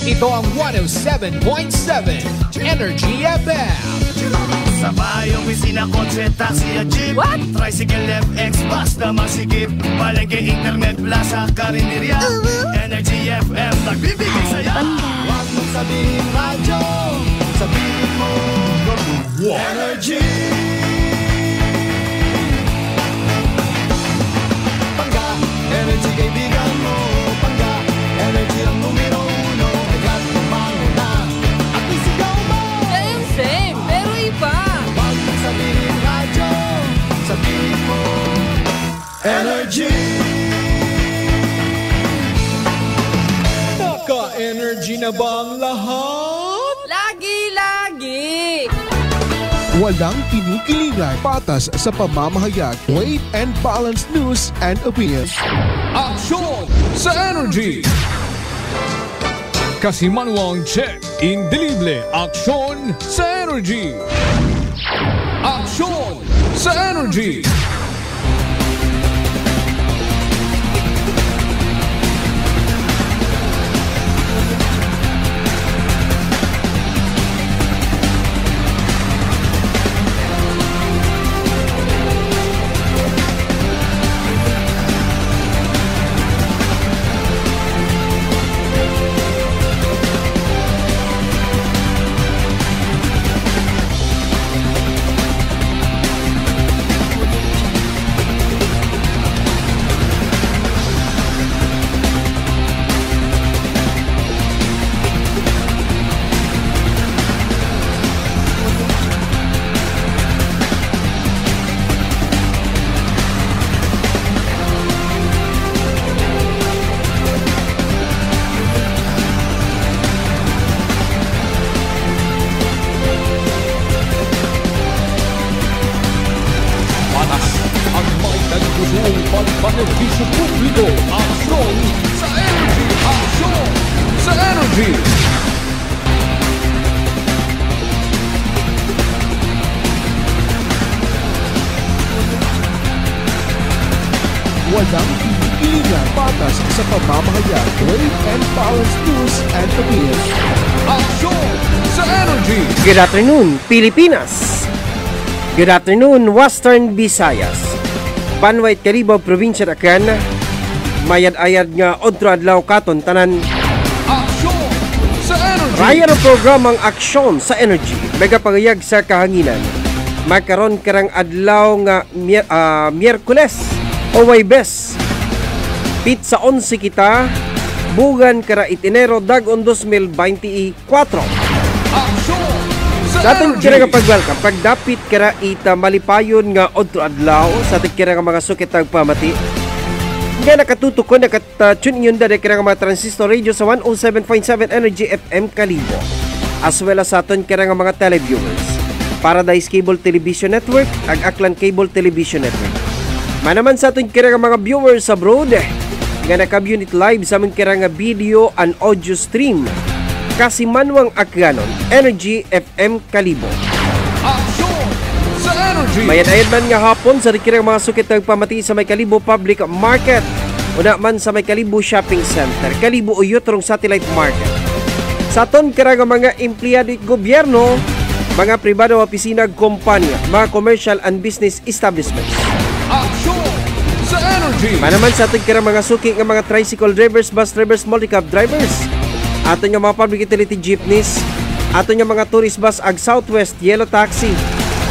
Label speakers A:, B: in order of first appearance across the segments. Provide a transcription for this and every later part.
A: Ito ang 107.7 Energy FM.
B: Sa bayong opisina, kotse, taxi at jeep.
C: What?
B: Tricycle, FX, bus na masikip. Palengke, internet, plaza, karinderya. Energy FM, nagbibigay saya. Huwag mong sabihin radyo, sabihin mo Energy. Pangga, energy kaibigan mo. Pangga, energy ang numero uno. Ikat tumango na at isigaw mo.
C: Same, pero iba.
B: Huwag mong sabihin radyo, sabihin mo Energy.
A: Naka-energy na ba ang lahat?
C: Lagi-lagi.
D: Walang kinikilingan, patas sa pamamahayag, weight and balanced news and opinions.
A: Aksyon sa Energy! Kasimanwang check, indelible, aksyon sa Energy! Aksyon sa Energy! Pagbenepisyo publiko, aksyon sa Energy! Aksyon sa Energy!
D: Walang kinikilingan, patas sa pamamahayag, weight and balanced news and opinions.
A: Aksyon sa Energy!
E: Good afternoon, Pilipinas! Good afternoon, Western Visayas! Banwait Kalibo, Provincia Acan, mayad-ayad nga odro adlaw katon tanan.
A: Aksyon sa Energy!
E: Raya ng programang Aksyon sa Energy, mega pagayag sa kahanginan. Magkaroon karang adlaw nga Miyerkules o Waybes. Pit sa 11 kita, bugan kara itinero dagon 2024.
A: Aksyon sa
E: Sa ating
A: Energy!
E: kira nga pag-welcome, pagdapit kira ita malipayon nga odro adlaw sa ating kira nga mga sukit ang pamati. Nga nakatutukon, nakatune yun dahil kira nga mga transistor radio sa 107.7 Energy FM Kalibo. As well as sa ating kira nga mga televiewers. Paradise Cable Television Network, Ag-Aklan Cable Television Network. Manaman sa ating kira nga mga viewers abroad, nga naka-unit live sa aming kira nga video and audio stream. Kasimanwang Akganon, Energy FM Kalibo.
A: Aksyon sa Energy!
E: Mayan-ayad man nga hapon sa rikirang mga sukit ng pamati sa may Kalibo Public Market. Una man sa may Kalibo Shopping Center, Kalibo Uyutrong Satellite Market. Sa aton kira nga mga empleyado at gobyerno, mga pribado opisina, kompanya, mga commercial and business establishments.
A: Aksyon sa Energy!
E: Manaman sa ating kira mga suki nga mga tricycle drivers, bus drivers, multi-cab drivers. Aton nga mga public utility jeepneys, aton nga mga tourist bus ag Southwest Yellow Taxi.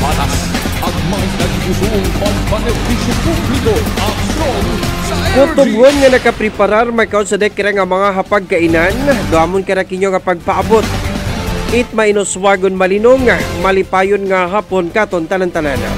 A: Patas ang may nagpusong pagbenepisyo publiko, aksyon sa Energy!
E: Kutubuan nga nakapreparar may kaon sa dek kira nga mga hapagkainan, doamon kira kinyo nga pagpaabot. It mainuswagon malinong, malipayon nga hapon katon tanan-tanana.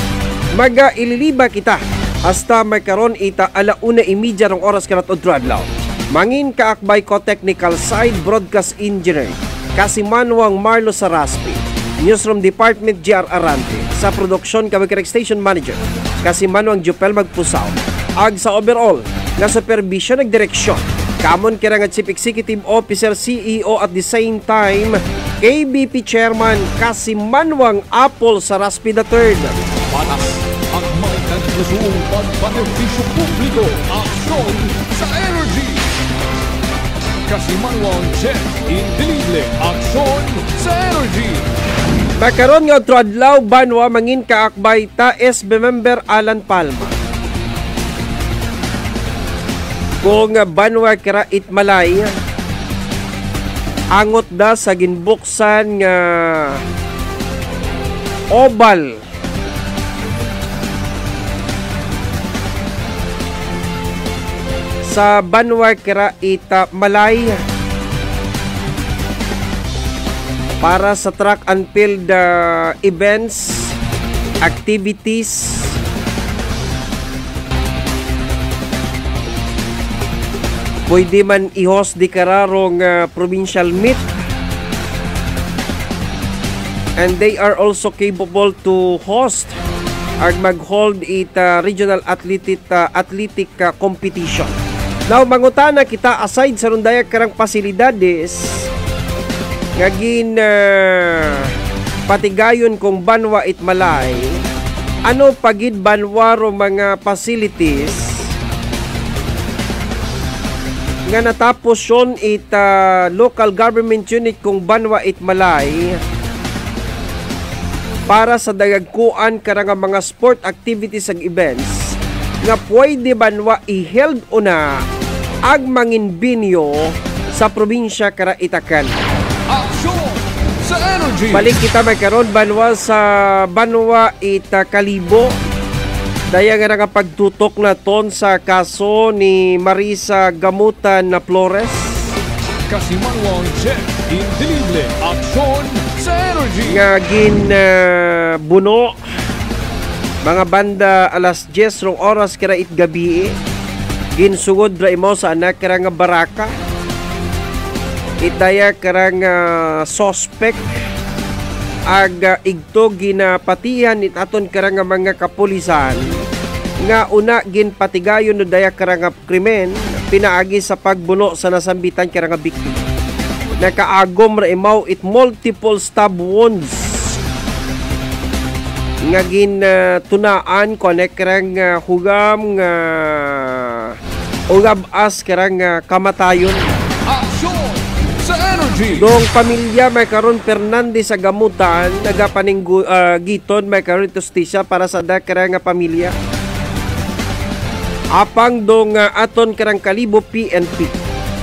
E: Maga ililiba kita hasta may karon ita 1:30 rong oras karat odro adlaw. Mangin kaakbay ko technical side broadcast engineer Kasimanwang Marlo Saraspi, Newsroom Department GR Arante, sa produksyon kabakarek station manager Kasimanwang Jupel Magpusaw, ag sa overall nga supervision ag direksyon kamon kira nga Chief Executive Officer CEO at the same time KBP Chairman Kasimanwang Apple Saraspi III.
A: Patas ang may nagpusong pagbenepisyo publiko, aksyon sa Energy! Kasimanwang Check Indelible Aksyon sa Energy.
E: Makaroon nga trodlaw banwa mangin kaakbay ta SB member Alan Palma. Kung banwa kira itmalay, angot da sa ginbuksan nga oval sa banwa kira ita malay para sa track and field events, activities, pwede man i-host di kararong provincial meet, and they are also capable to host or mag-hold it regional athletic competition. Now, mangutana kita aside sa rundaya karang pasilidades ngagin patigayon kung banwa itmalay, ano pagid banwaro mga facilities nga natapos yon local government unit kung banwa itmalay para sa dagagkuan karang mga sport activities ag events nga pwede banwa i-held una ag manginbinyo sa probinsya kara Itacan.
A: Aksyon sa Energy.
E: Balik kita magkaroon banwa sa banwa ita Kalibo. Daya nga nakapagtutok na ton sa kaso ni Marisa Gamutan na Flores.
A: Kasimanwang Check Indelible Aksyon sa Energy.
E: Nga buno mga banda alas 10 rong oras kira it gabi. Ginsugod ra imo sa anak kira nga baraka. Itaya karang suspect ag igto ginapatihan it aton karang mga kapulisan nga una ginpatigayon no daya karang krimen pinaagi sa pagbuno sa nasambitan karang biktima. Nakaagom ra imaw it multiple stab wounds nga tunaan connect karang hugam nga ugab-as karang kamatayon.
A: Aksyon sa Energy.
E: Dong pamilya may karon Fernandez sa Gamutan nagapaning giton may karon justisya para sa dakara nga pamilya. Apang dong aton karang Kalibo PNP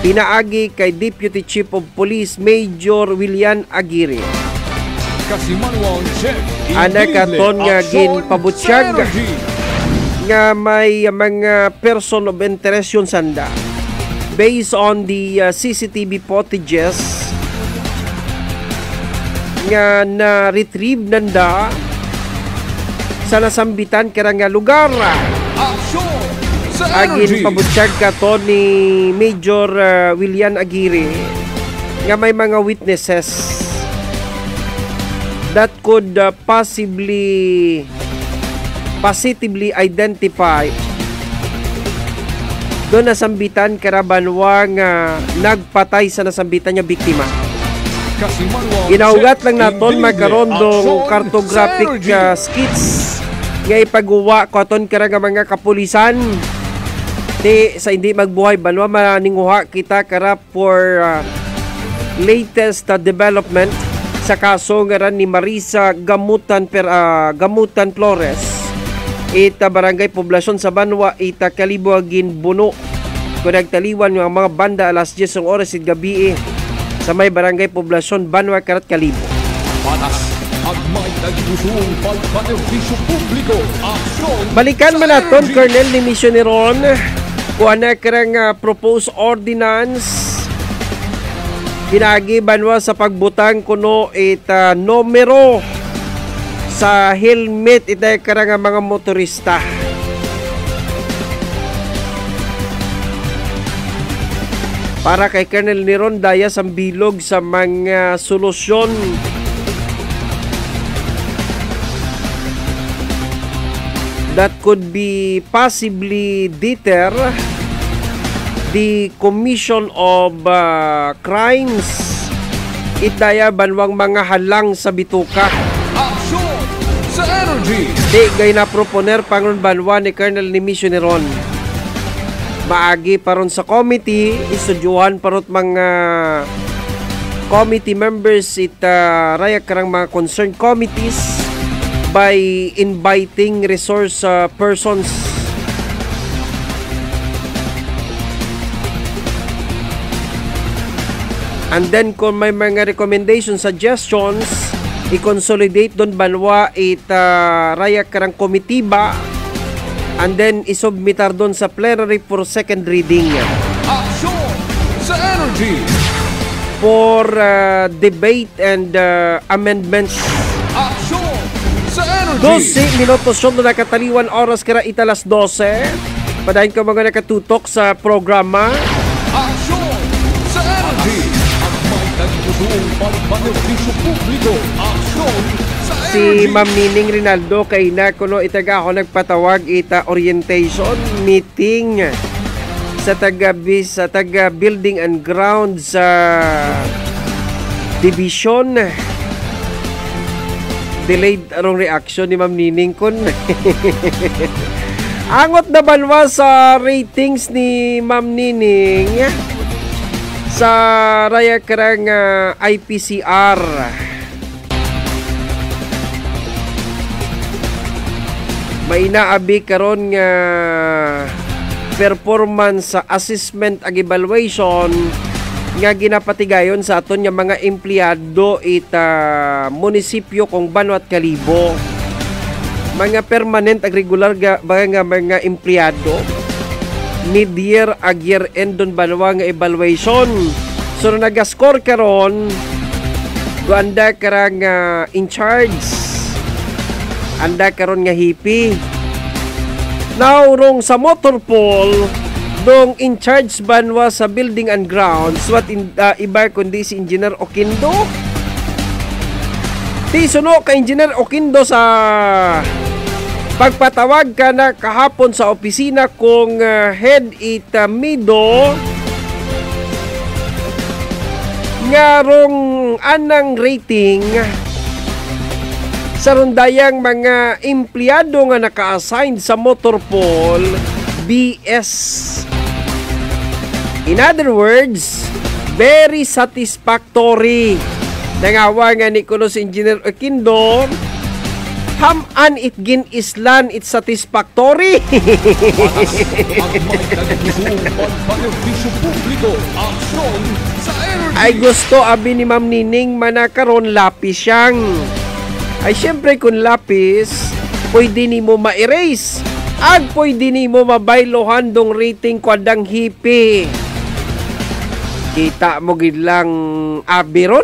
E: pinaagi kay Deputy Chief of Police Major William Aguirre.
A: Kasimanwang Check
E: Anak aton nga ginpabutsyag nga may mga person of interest yun sanda. Based on the CCTV footages nga na-retrieve nanda sa nasambitan kara nga lugar.
A: Aksyon sa
E: Agin
A: Energy.
E: pabutyag ka to ni Major William Aguirre nga may mga witnesses that could positively identify doon nasambitan karabanwa nga nagpatay sa nasambitan niya biktima. Ginaugat lang naton magkaroon dong cartographic skits nga ipagawa ko aton karang mga kapulisan sa hindi magbuhay banwa maninguha kita kara for latest development sa kaso nga ran ni Marisa Gamutan Flores. Ita barangay poblasyon sa Banwa, ita Kalibo ginbuno. Kung nagtaliwan yung mga banda alas 10 ng oras at gabi sa may barangay poblasyon Banwa, Karat Kalibo.
A: Patas at may nagdusong pagpanerbisyo publiko. Aksyon
E: Balikan
A: sa
E: man naton
A: Energy.
E: Colonel ni Misioneron kung ano karang proposed ordinance pinagi banwa sa pagbutang kuno ita numero sa helmet itay karang mga motorista. Para kay Colonel Niron daya sambilog sa mga solusyon that could be possibly deter the commission of crimes itaya banwang mga halang sa bituka.
A: Aksyon sa Energy.
E: Di gay na proponer pangon banwa ni Colonel ni Misioneron. maagi paron sa committee, isudyuhan parot mga committee members raya karang mga concerned committees by inviting resource persons. And then kung may mga recommendation, suggestions, i-consolidate doon banwa raya karang komitiba, and then isubmitar doon sa plenary for second reading.
A: Aksyon sa energy.
E: For debate and amendments.
A: Aksyon sa energy.
E: 12 minutos yun na nakataliwan oras kara italas 12. Padahin ko mga nakatutok sa programa.
A: Aksyon sa energy. At may nagpusong pagpanerbisyo publiko. Aksyon sa energy.
E: Si Ma'am Nining Rinaldo kay na kuno itaga ako nagpatawag orientation meeting sa taga building and grounds sa division. Delayed arong reaction ni Ma'am Nining kun. Angot na banwa sa ratings ni Ma'am Nining sa raya karang IPCR. May naabi karon nga performance sa assessment ag evaluation nga ginapatigayon sa aton nga mga empleyado munisipyo kung Banwat Kalibo. Mga permanent ag regular mga empleyado mid-year ag year-end don banwa nga evaluation. So nag-score karon guanda karang in charge. Anda karon nga hipi. Now, rong sa motorpool, dong in charge banwa sa building and grounds, what iba kundi si Engineer Oquindo. Ti suno ka Engineer Oquindo sa pagpatawag ka na kahapon sa opisina kung head Mido nga rong anang rating sa rundayang mga empleyado nga naka-assign sa motorpool BS. In other words, very satisfactory. Nangawa nga ni kuno si Engineer Oquindo, haman it gin islan it satisfactory. Ay gusto abi ni Ma'am Nining manakaron lapis siyang. Ay syempre kung lapis, pwede ni mo ma-erase. Ag pwede ni mo mabaylohan dong rating kwadang hipi. Kita mo gidlang abiron?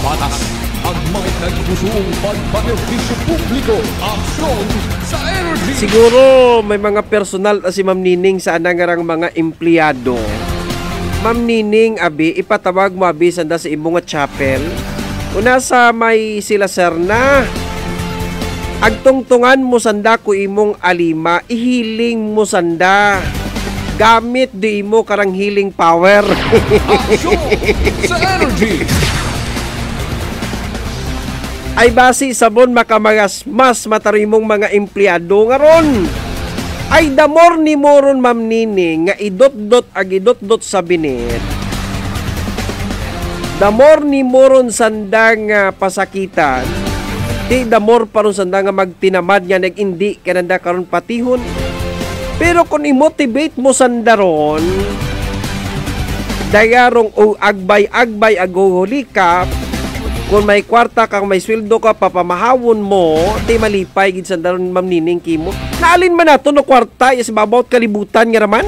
A: Patas ang may nagpusong pagpanerbisyo publiko. Aksyon sa energy.
E: Siguro may mga personal si Ma'am Nining sa anangarang mga empleyado. Ma'am Nining, abi, ipatawag mo abi sanda sa imong chapel. Una sa may sila Serna, agtungtungan mo sanda ko imong alima, ihiling mo sanda. Gamit di mo karang healing power.
A: Aksyon sa energy.
E: Ay basi sabon makamagas mas matarimong mga empleyado nga ron. Ay damor ni mo ron Ma'am Nining nga idot-dot agidot-dot sa binit. Damor ni moron sandang pasakitan, di damor paron sandang magtinamad nga nag-indi kananda karon patihon. Pero kung i-motivate mo sandaron, dayarong agbay-agbay aguhulikap, kung may kwarta kang may sweldo ka, papamahawon mo, di malipay gid sandaron Ma'am Nining kimo. Naalin man nato no kwarta, is babawt kalibutan nga raman.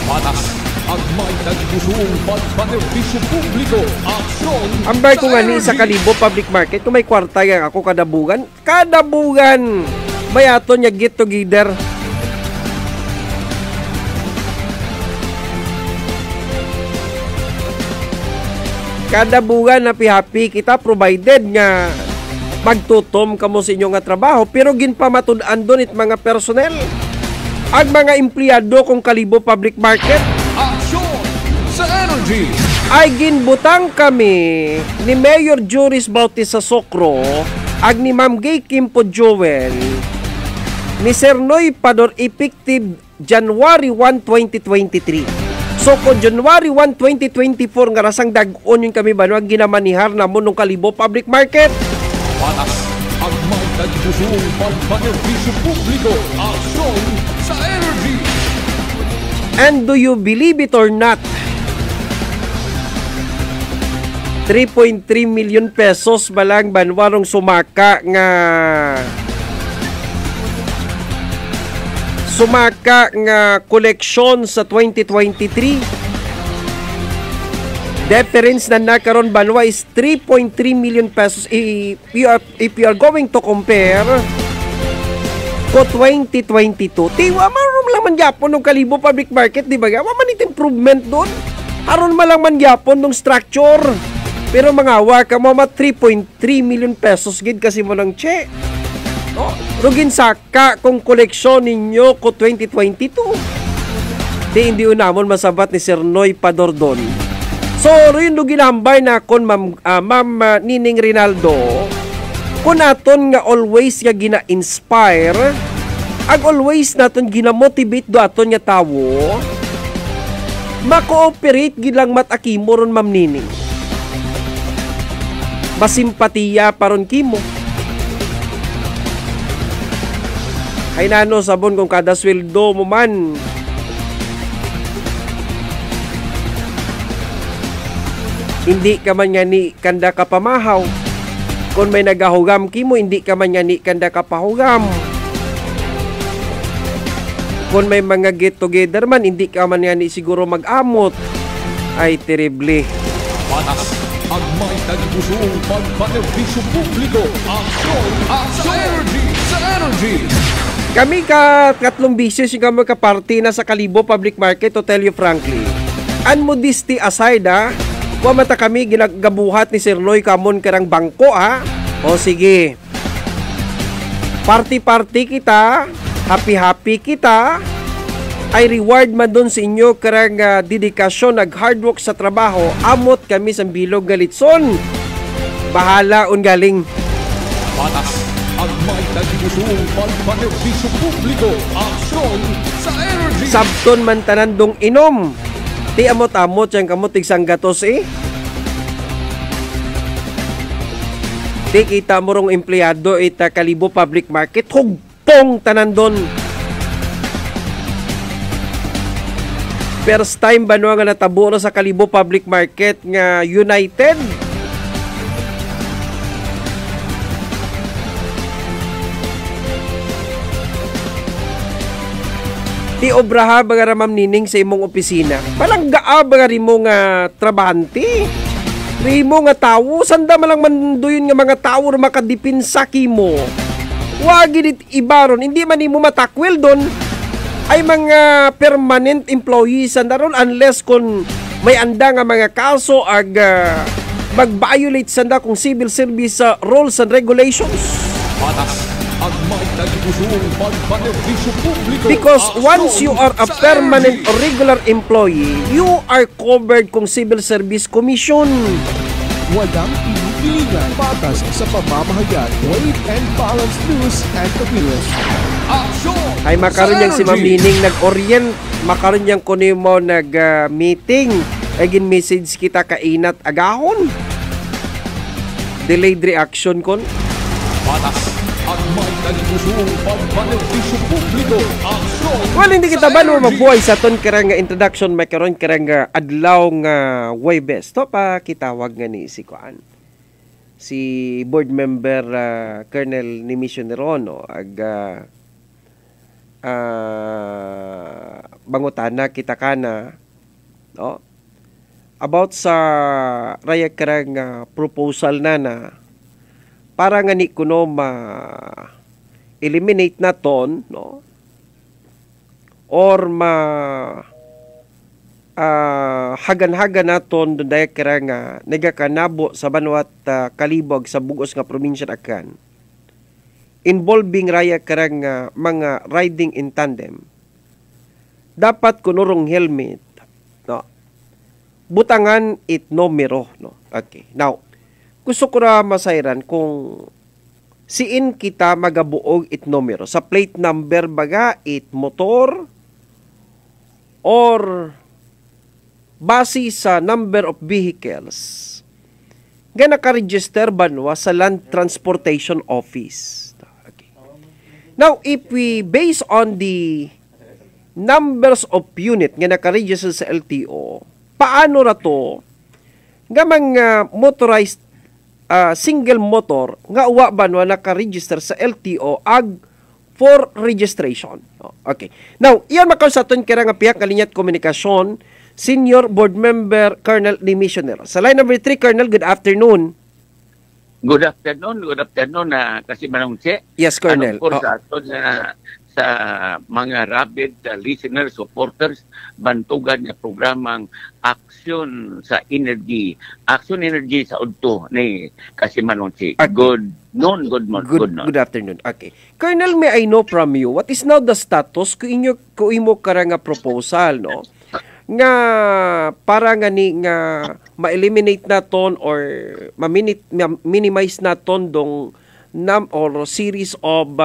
A: Patas ang may nagpusong pagpanerbisyo publiko. Aksyon
E: Ambay ko nga ni sa Kalibo Public Market, kung may kwarta nga ako kadabugan, may aton niya get together. Kadabugan na pihapi kita provided nga magtutom kamo sa inyo nga trabaho, pero ginpamatud-an doon it mga personnel ag mga empleyado kung Kalibo Public Market.
A: Aksyon sa energy.
E: Ay ginbutang kami ni Mayor Juris Bautista Socro ag ni Ma'am Gay Kimpo Joel ni Sir Noy Pador effective January 1, 2023. So kung January 1, 2024 nga rasang dag-on yung kami banwag ginamanihar na mo nung Kalibo Public Market.
A: Patas ang may nagsusong pagpanerbisyo publiko, aksyon sa energy.
E: And do you believe it or not? 3.3 million pesos balang banwarong sumaka nga koleksyon sa 2023. Difference na nakaroon banwa is 3.3 million pesos if you are going to compare ko 2022. Tiwa maroon lang man gyapon ng Kalibo Public Market, di ba? Waman it improvement doon. Aron malang man gyapon ng structure. Pero mga waka mo 3.3 million pesos gid kasi mo ng che. No? Rugin saka kung koleksyon ninyo ko 2022. Di hindi unamon masabat ni Sir Noy Padordon. So, rin rugin hambay na kon Ma'am Nining Rinaldo, kung naton nga always nga gina-inspire, ag always naton gina-motivate do aton nga tawo, ma-cooperate gilang matakimo ron Ma'am Nining. Masimpatiya paron kimo. Ay nano sabon kung kada sweldo mo man hindi ka man nga ni kanda ka pamahaw. Kung may nagahugam kimo, hindi ka man nga ni kanda ka pahugam. Kung may mga get together man, hindi ka man nga ni siguro mag-amot. Ay terrible.
A: Patas ang may nagsusong pagpanerbisyo publiko, aksyon sa energy. Sa energy.
E: Kami katlong business yung kami kaparty na sa Kalibo Public Market, to tell you frankly. And modesty aside mata kami ginagabuhat ni Sir Noy kamon karang bangko O sige. Party-party kita, happy-happy kita. Ay reward man doon sa inyo karang dedikasyon, nag-hard work sa trabaho. Amot kami sa bilog galitson. Bahala un galing.
A: Patas ang may nagsusong pagpanerbisyo publiko, aksyon sa energy.
E: Sabton man tanan dong inom. Ti amot-amot yang kamot tigsang gatos Ti kita mo rong empleyado ita Kalibo Public Market, hugpong tanan doon. First time ba nga natabo na sa Kalibo Public Market nga United? Ti obraha baga Ma'am Nining sa imong opisina. Palanggaa baga rin nga trabahante. Rimo nga tawo, sanda malang manduyon nga mga tawo na makadipinsa kimo. Wagin ibaron, hindi man imo matakwil doon. Ay mga permanent employees sanda ron unless kung may anda nga mga kaso ag mag-violate sanda kung civil service rules and regulations.
A: Patas ang may nagsusong pagpanerbisyo publiko.
E: Because once you are a permanent or regular employee, you are covered kung Civil Service Commission.
D: Walang pinipiligan, patas sa pamamahayag, weight and balance news and opinions.
A: Aksyon
E: Ay makaroon yang si Ma'am Nining nag-orient, makaroon yang kunin mo nag-meeting, agin message kita kainat agahon. Delayed reaction kon.
A: Patas ang may nagsusong pagpanerbisyo publiko, aksyon.
E: Well, hindi kita ba no mabuhay sa ton karang introduction, may karon karang adlaw nga Huwebes. To pa kitawag nga ni si Kuan. Si board member Colonel Nimisio Nerono ag bangutana kita kana no about sa raya karang proposal na para nga ni kuno eliminate na ton no or hagan-hagan naton dunday karang nagakanabo sa banwat kalibog sa bugos nga probinsya akan involving raya karang mga riding in tandem. Dapat kunurong helmet no butangan it numero no. Okay, now gusto ko na masayran kung siin kita magabuog it numero sa plate number baga it motor or base sa number of vehicles nga nakaregister banwa sa Land Transportation Office. Okay. Now, if we base on the numbers of unit nga nakaregister sa LTO, paano ra to nga mga motorized single motor nga uwa banwa nakaregister sa LTO ag for registration. Okay. Now, iyan makausaton kira nga piyak kalinyat komunikasyon Senior Board Member Colonel Dimissioner. Sa line number 3, Colonel, good afternoon.
F: Good afternoon kasi manong che.
E: Yes, Colonel.
F: Of course, sa mga rabid listeners, supporters, bantugan nga programang Action sa Energy. Action Energy sa udto ni kasi manong che.
E: Okay.
F: Good noon.
E: Good afternoon. Okay. Colonel, may I know from you, what is now the status kung imo karang nga proposal, no? Nga para nga ni nga ma-eliminate naton or ma-minimize naton dong or series of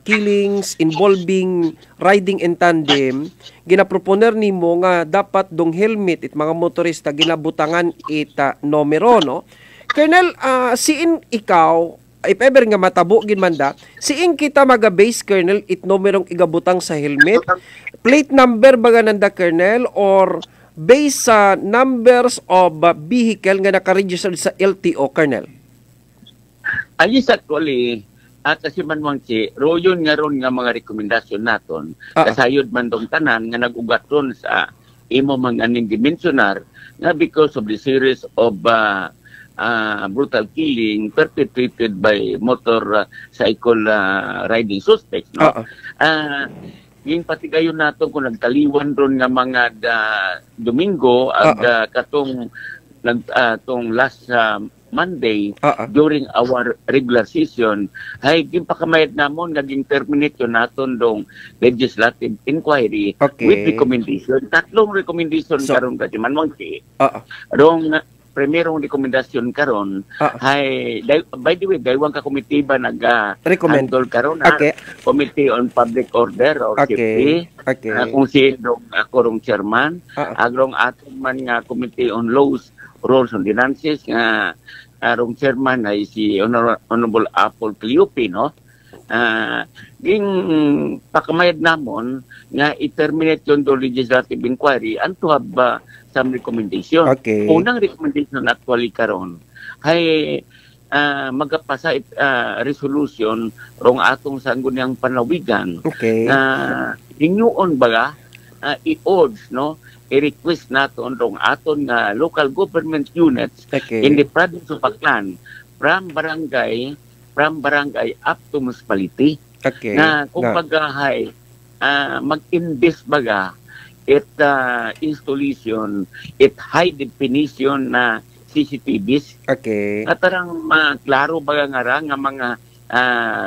E: killings involving riding in tandem, ginaproponer nimo nga dapat dong helmet it mga motorista ginabutangan ita numero, no? Colonel, siin ikaw if ever nga matabo gin manda, siin kita maga-base, Colonel, it numerong igabutang sa helmet, plate number baga nanda, Colonel, or based sa numbers of vehicle nga nakaregister sa LTO, Colonel?
F: Ayos actually, kasi man mong si, royon nga ron nga mga rekomendasyon naton, kasayod man dong tanan nga nag-ugat ron sa imo mga aning dimensionar nga because of the series of brutal killing perpetrated by motorcycle riding suspects, no? Yung patigayon nato kung nagtaliwan ron nga mga Domingo at katong tong last Monday during our regular session ay ginpakamayad namon naging terminate yun naton dong legislative inquiry with recommendation. Tatlong recommendation karon kasi man mong si rong primerong rekomendasyon karon ay by the way daywang ka komitiba nag-handle karon Committee on Public Order or Safety kung si ako rong chairman agrong aton man nga Committee on Laws, Rules and Ordinances nga arong chairman ay si Honorable Apple Cleope, no? Ging pakamayad namon nga i-terminate yung do legislative inquiry and to have some recommendation. Unang recommendation actually karon ay magapasa resolution rong atong sangguniang panawigan hingyoon baga i-urge, no, i-request naton rong aton nga local government units in the province of Aklan from barangay up to municipality na kung pagahay mag-invest baga installation high definition na CCTVs katarang klaro baga nga mga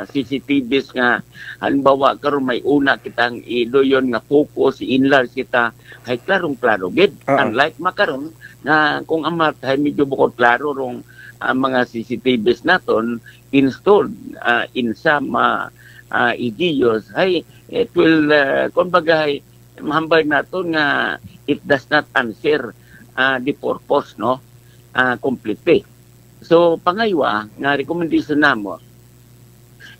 F: CCTVs nga halimbawa karon may una kitang idoyon nga focus inlarge kita ay klaro gid unlike makaron nga kung amat ay medyo bukod klaro rong mga CCTVs naton installed in some EGOs ay it will kumbaga mahambay naton nga it does not answer the purpose, no, completely. So pangaywa nga recommendation namo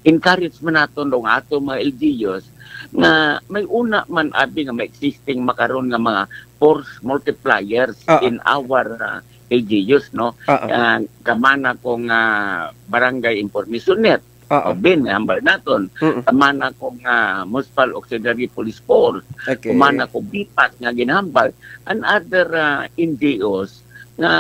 F: encourage man naton dong ato mga LGUs na may una man abi nga may existing makaron nga mga force multipliers in our LGUs, no? Kamana kong barangay information net bin hambal naton kamana kong municipal auxiliary police force kumana ko BIPAT nga ginhambal and other NGOs nga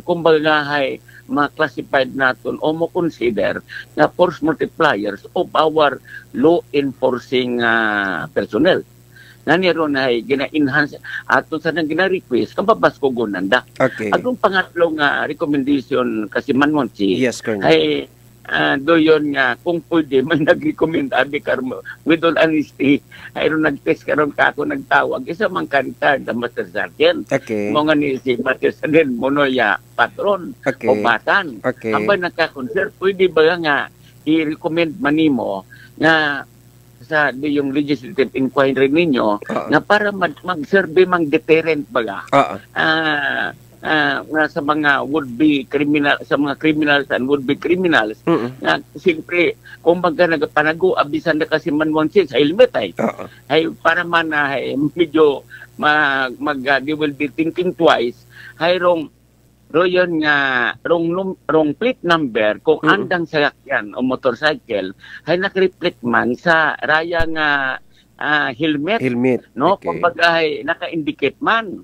F: kumbaga hay ma-classified naton o mo-consider na force multipliers of our law enforcing personnel. Naniron ay gina-enhance ato sa nang gina-request kung pabasko gunanda. Agong pangatlong recommendation kasi manmonsi ay doyon nga kung pwede may nag-recommend abi karon with all honesty ayron nag-test karon kako nagtawag isa man kanitard sa Master Sergeant mo nga ni si Master Sergeant Monoya patron o batan aba nagka-concern pwede ba nga i-recommend manimo nga sa yung legislative inquiry ninyo na para mag-survey mang deterrent baga sa mga would-be criminal, sa mga criminals and would-be criminals na siyempre kumbaga nagpanago-abisan na kasi manwang sa helmet ay para man medyo they will be thinking twice ay rong plate number kung andang sakyan o motorcycle ay nakreflect man sa raya nga helmet no
E: okay.
F: kumbaga ay naka-indicate man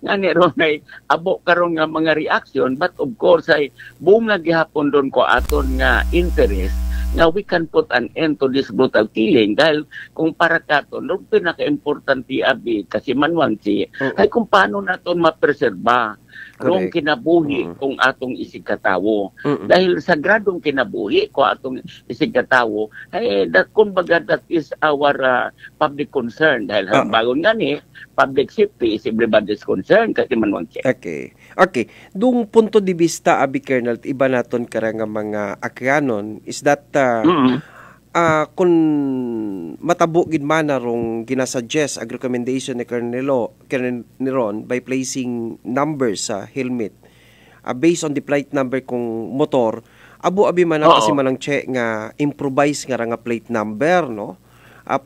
F: nga ni ron ay abo karon nga mga reaction but of course ay buong gihapon doon ko aton nga interest nga we can put an end to this brutal killing dahil kung para katon nung pinaka-importante abi kasi manwang ay kung paano naton mapreserba rong kinabuhi kung atong isigkatawo. Dahil sa gradong kinabuhi kung atong isigkatawo, ay kumbaga that is our public concern. Dahil bagon nga ni, public safety is everybody's concern kasi manwang
E: Okay. Dung punto di vista, Abi Colonel, iba naton karang mga akyanon is that kung matabo gid man rong ginasuggest ag recommendation ni Colonel Ron by placing numbers sa helmet based on the plate number kung motor abi man kasi manang check nga improvise nga plate number no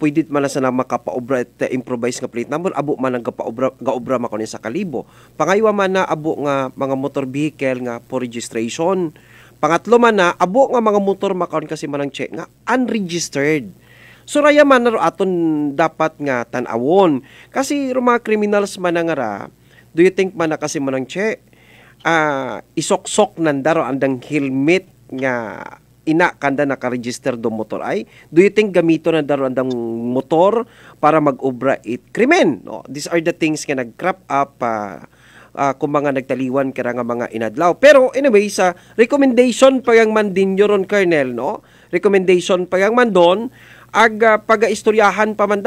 E: pwede man sa na makapaobra at improvise nga plate number abo man ang gaobra makunin sa kalibo pangaywa man na abo nga mga motor vehicle nga for registration. Pangatlo man na, abo nga mga motor makaon kasi manang check nga, unregistered. So raya man na aton dapat nga tanawon. Kasi mga criminals man nga ra, do you think man na kasi manang check, isok-sok nandaro andang helmet nga ina kanda nakaregister do motor ay? Do you think gamito nandaro andang motor para mag-obra it krimen? No? These are the things nga nag-crop up kung mga nagtaliwan kaya nga mga inadlaw. Pero anyway, sa recommendation pa yang man din nyo ron, Colonel, no? Recommendation pa yang man doon, pag-istoryahan pa man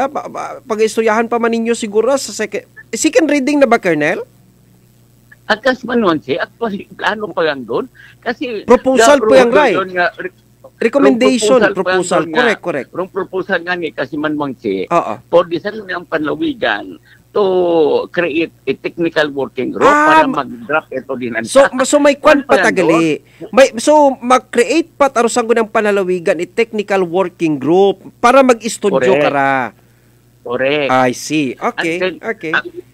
E: pag-istoryahan pa man ninyo siguro sa second reading na ba, Colonel?
F: At kasi man actually, plano pa yan doon. Kasi
E: proposal po yung right. Recommendation, proposal. Correct.
F: Rong proposal nga ni kasi manwang for the ang panlawigan to create a technical working group para mag-drop ito din.
E: So may kwan patagali. So mag-create pa tarusang ng panalawigan a technical working group para mag-estudyo kara.
F: Correct.
E: I see. Okay.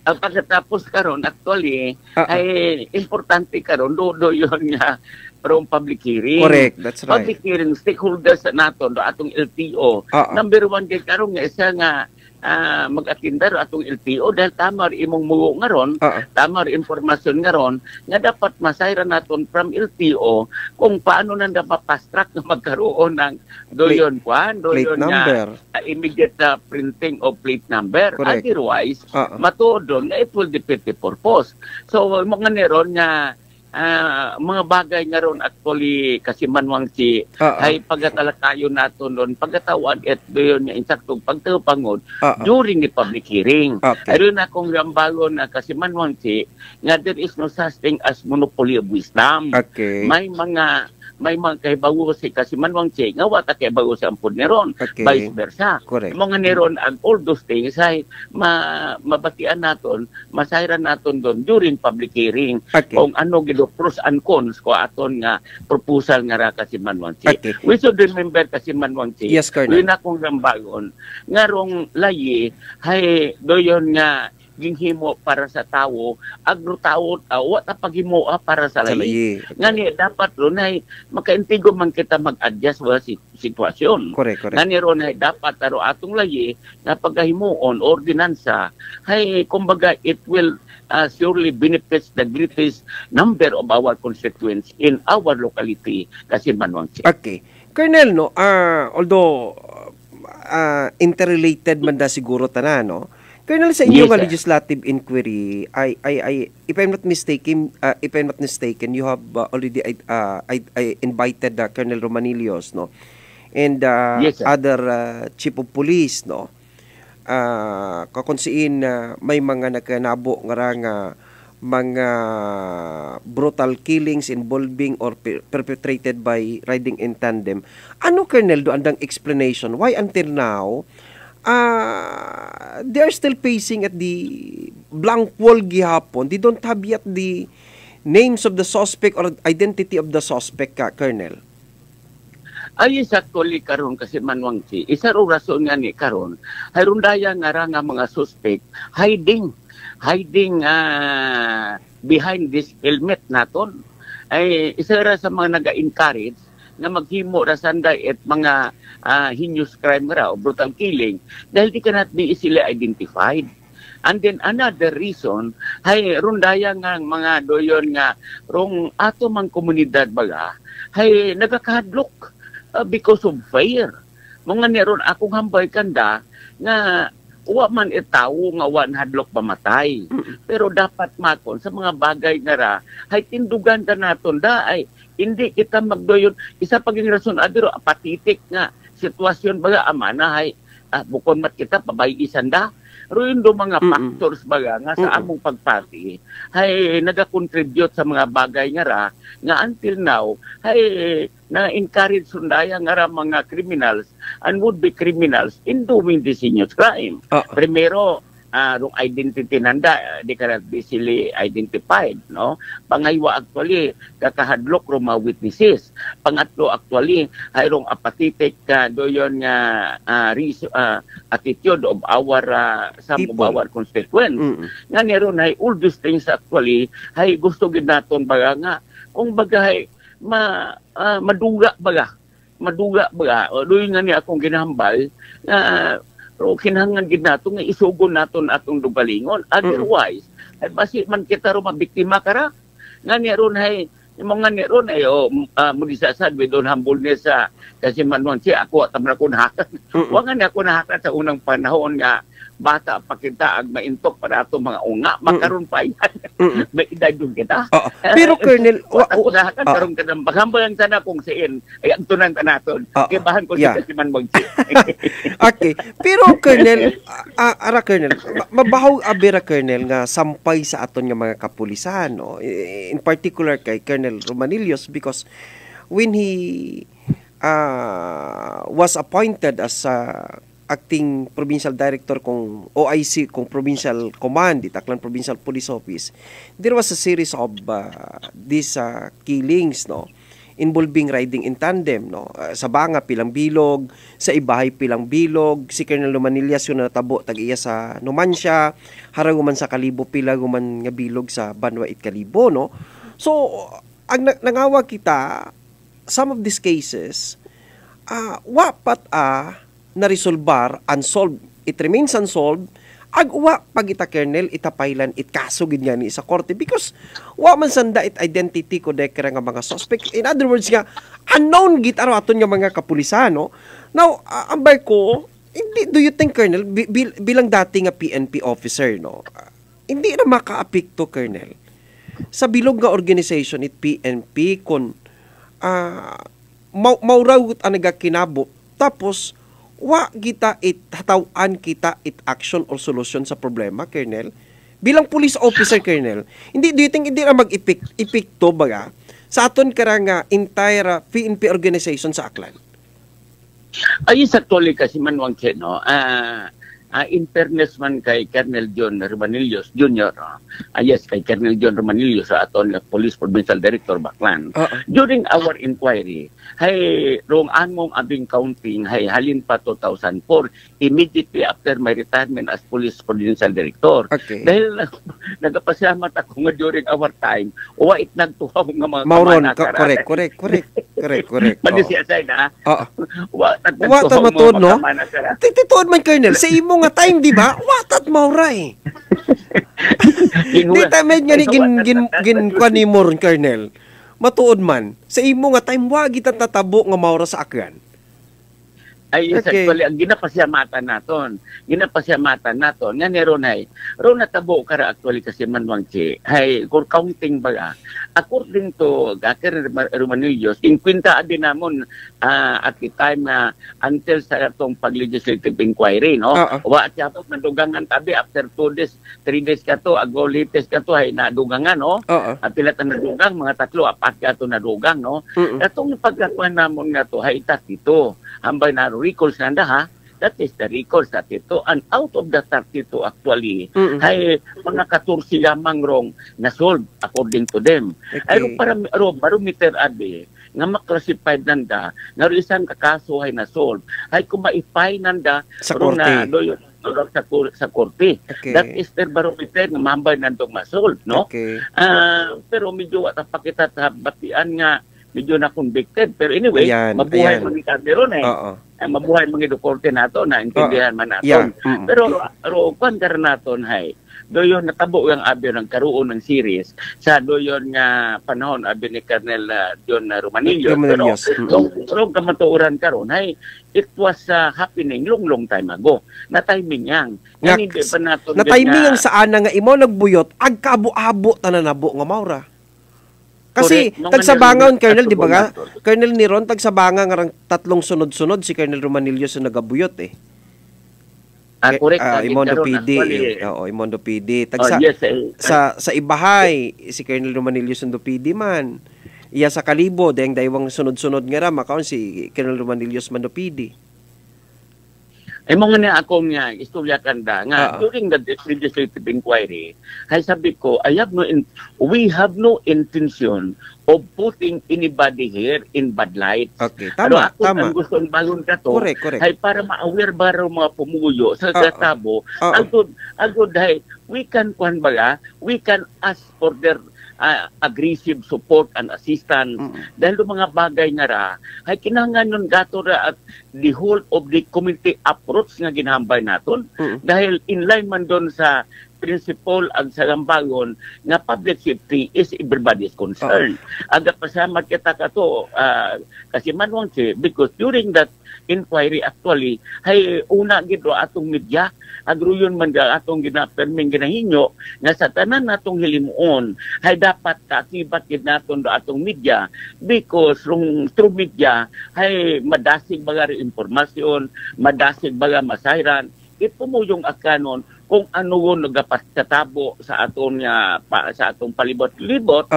F: Ang pagkatapos karon actually ay importante karon do yun nga from public hearing.
E: Correct, that's right.
F: Public hearing stakeholders naton do atong LTO. Number 1 kay karon nga isa nga mag-atindar atong LTO dahil tama imong mugo nga ron, tama informasyon nga ron, nga dapat masayra naton from LTO kung paano na dapat fast track na magkaroon ng doyon
E: number.
F: Immediate printing of plate number.
E: Correct.
F: Otherwise, matuod nga it will defeat the purpose. So, mga neron nga mga bagay nga ron actually kasi manwang ay pagatalakayon naton doon pagatawan at doon nga insaktong pagtapangod during the public hearing. Ayun na kung gambagon na kasi manwang nga there is no such thing as monopoly of wisdom. May mga kaibago kasi manwang nga wata kaibago sa ampun neron. Vice versa.
E: Correct.
F: Mga neron and all those things ay mabatian naton, masayran naton doon during public hearing. Kung ano gido pros and cons ko aton nga proposal nga ra kasi manwang we should remember kasi manwang
E: yes, Colonel.
F: Yun akong gambagon nga rong layi hay doyon nga ginghimo para sa tawo agro tawo wa ta paghimo para sa layi ngani dapat ron ay makaintigo man kita mag-adjust sa sitwasyon.
E: Correct.
F: Ngani ron ay dapat aro atong layi na paghimuon ordinansa hay kumbaga it will surely benefits the greatest number of our constituents in our locality kasi manwang
E: Okay. Colonel, no, although interrelated man da siguro tanan, no? Colonel, sa inyong legislative inquiry, if I'm not mistaken, you have already invited Colonel Romanillos, no, and other chief of police, no, kakunsiin may mga nagkanabo nga mga brutal killings involving or perpetrated by riding in tandem. Ano, Colonel, do andang explanation why until now they are still facing at the blank wall gihapon? They don't have yet the names of the suspect or identity of the suspect, Colonel?
F: Ay actually karon kasi manwangsi isa ro rason nga ni karon hayron daya nga ra nga mga suspect hiding behind this helmet naton. Ay isa ra sa mga naga-encourage nga maghimo ra sanday at mga heinous crime ra o brutal killing dahil di cannot be easily identified. And then another reason hay rundaya nga mga doyon nga rong ato mang komunidad baga hay nagakahadlok because of fear. Mga niron akong hambay kanda nga wa man itawo nga wan hadlok pamatay. Pero dapat makon sa mga bagay nga ra hay tindugan ka naton da ay hindi kita magdoyon isa paging rason adiro apatitik nga sitwasyon baga amana hay bukod mat kita pabayisan da. Ruin do mga factors baga nga sa among pagpati hay naga-contribute sa mga bagay nga ra nga until now hay na-encourage sundaya nga ra mga criminals and would-be criminals in doing this heinous crime. Primero, rong identity nanda, di cannot be easily identified, no? Pangaywa actually, kakahadlok rong mga witnesses. Pangatlo actually, ay rong apatitic doyon nga attitude of our some of our constituents. Nga niron ay all these things actually, ay gusto gid naton baga nga, kung bagay maduga baga o doon nga niya akong ginahambal na kinahanglan gid nato nga isugon naton atong dugalingon otherwise ay basi man kita ro mabiktima kara nga niya ron hay mga nga ron ay mo disasad we don't humbleness kasi manwan siya ako tamra ko nahakan wa nga ako nahakan sa unang panahon nga bata pa kita ag maintok para ato mga unga makaron pa yan may edad yung kita
E: pero Colonel
F: ako nahakan karon ka nang baghambayan sana kung siin ay ang tunan ka naton kay bahan ko si man magsi.
E: Okay, pero Colonel Colonel mabahaw abira Colonel nga sampay sa aton nga mga kapulisan, no? In particular kay Colonel Romanillos because when he was appointed as acting provincial director kung OIC kung provincial command Aklan Provincial Police Office, there was a series of these killings, no, involving riding in tandem, no. Sa Banga pilang bilog, sa Ibahay pilang bilog, si Colonel Lumanillas yung natabo tag-iya sa Numancia, haraguman sa Kalibo pila guman nga bilog sa Banwa it Kalibo, no. So ang nangawa kita some of these cases wapat na-resolbar, unsolved. It remains unsolved. Agwa pag ita Colonel, itapailan, itkasugid nga ni sa korte because wa man sanda it identity ko dekera nga mga suspect. In other words nga, unknown git araw aton nga mga kapulisan, no? Now, ambay ko, hindi, do you think, Colonel, bilang dati nga PNP officer, no? Hindi na makaapekto, Colonel, sa bilog nga organization it PNP kung maurawit ang nagakinabo tapos wa kita hatawan kita action or solution sa problema, Colonel. Bilang police officer, Colonel, do you think hindi na mag-epekto baga sa aton karang entire PNP organization sa Aklan?
F: Ay actually kasi manwang no, in fairness man kay Colonel John Romanillos Jr. Yes, kay Colonel John Romanillos sa aton Police Provincial Director Baclan. During our inquiry, hay rong among abing counting hay halin pa 2004 immediately after my retirement as Police Provincial Director.
E: Okay.
F: Dahil nagapasalamat ako nga during our time, wa it nagtuhaw nga mga
E: Mauron, correct.
F: Mali siya say na.
E: Wa ta matuod, no? Tituod man, Colonel, sa imo nga time, di ba? Watat mauray. Di tayo nga ni ginkanimor, Colonel. Matuod man, sa imo nga time, wag kita tatabo nga maura sa akyan.
F: Ay, actually, ang ginapasyamatan naton nga ni Ronay, ron natabo kara actually kasi manwangchi, ay, kung counting ba, according to Gakir Romanillos, in kwinta din namon at the time until sa itong pag-legislative inquiry, no? Wa at yapot nadugangan tabi after 2 days, 3 days ka to, ago latest ka to, ay nadugangan, no? At pilat na nadugang, mga 3, 4 ka to nadugang, no? Itong pagkakuan namon nga to, ay itat ito. Hambay na recalls nanda ha, that is the recalls that ito. And out of the 32 actually, ay mga 14 lamang rong na-solve according to them. Ay para barometer ade, nga maklasify nanda, nga isang kakaso ay na-solve, ay kung maipay nanda,
E: sa korte.
F: Sa korte. That is the barometer nga mambay nandong ma-solve, no? Pero medyo pakita sa batian nga, medyo na convicted. Pero anyway, mabuhay mga Cameron mabuhay mga dokorte nato, naintindihan man naton. Pero kung naton, hay, doyon natabo ang abyo ng karoon ng series sa doyon nga panahon abyo ni Colonel John Romanillos. Pero kamatuuran karon, hay, it was happening long time ago. Na timing yang.
E: Na timing yang saan nga imo nagbuyot, agkabo-abo tananabo nga maura. Kasi tagsabangan Colonel, di ba nga? Colonel Niron, tagsabangan nga 3 sunod-sunod si Colonel Romanillos na nagabuyot eh.
F: Correct.
E: Imondo PD. Imondo PD. Sa Ibahay, si Colonel Romanillos ng PD man. Iya sa Kalibo, dahil daywang sunod-sunod nga ram, makaon si Colonel Romanillos man do PD.
F: Mga na akong nga istorya kanda nga during the legislative inquiry, ay sabi ko, we have no intention of putting anybody here in bad light.
E: Tama.
F: Ang gusto ng balon ka to, ay para ma-aware ba rin mga pumuyo sa katabo, agod ay, we can ask for their aggressive support and assistance. Dahil yung mga bagay nga ra, ay kinangan nun gato ra at the whole of the community approach nga ginahambay naton. Dahil in line man doon sa principle ag sa lambagon nga public safety is everybody's concern. Aga pasama kita ka to, kasi manwang because during that inquiry actually, ay una gito atong media, agruyon man atong ginaperming ginahinyo, nga sa tanan natong hilimuon, ay dapat kakibat gid naton do atong media, because through media, ay madasig baga informasyon, madasig baga masayran, ipumuyong akanon kung ano yung nagapatabo sa atong sa atong palibot-libot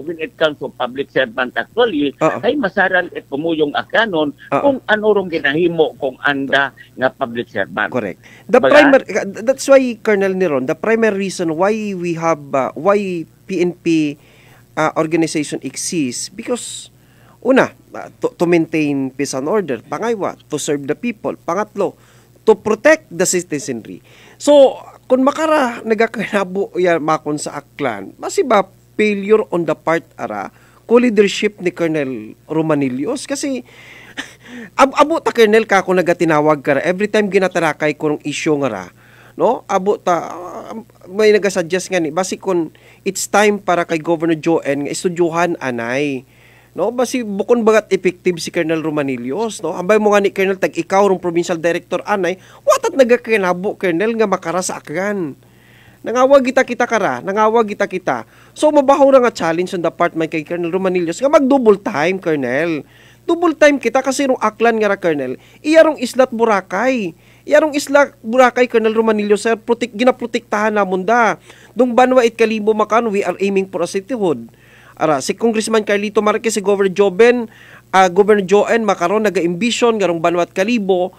F: when it comes to public servant actually ay masaran at pumuyong akanon kung ano rong ginahimo kung anda nga public servant.
E: Correct. That's why Colonel Niron, the primary reason why we have why PNP organization exists because una to maintain peace and order, pangaywa to serve the people, pangatlo to protect the citizenry. So, kung makara nagakanabo yan makon sa Aklan, basi ba failure on the part ara co-leadership ni Colonel Romanillos? Kasi abo ta Colonel ka kung nagatinawag ka every time ginatarakay ko ng issue nga ra, no? Abo ta may nagasuggest nga ni basi kung it's time para kay Governor Joen nga estudyuhan anay, no, basi bukon bagat effective si Colonel Romanillos, no? Ambay mo nga ni Colonel tag ikaw rong provincial director anay, watat nagakinabo Colonel nga makara sa Aklan. Nangawag kita kara, nangawag kita. So mabaho na nga challenge on the part may kay Colonel Romanillos nga mag double time Colonel. Double time kita kasi rong Aklan nga ra Colonel, iyarong Islat Boracay. Iyarong Isla Boracay Colonel Romanillos sir, ginaprotektahan namon da. Dung Banwa it Kalibo makan, we are aiming for a cityhood. Ara, si Congressman Carlito Marquez, si Governor Governor Joen makaron naga-ambition garong Banwat Kalibo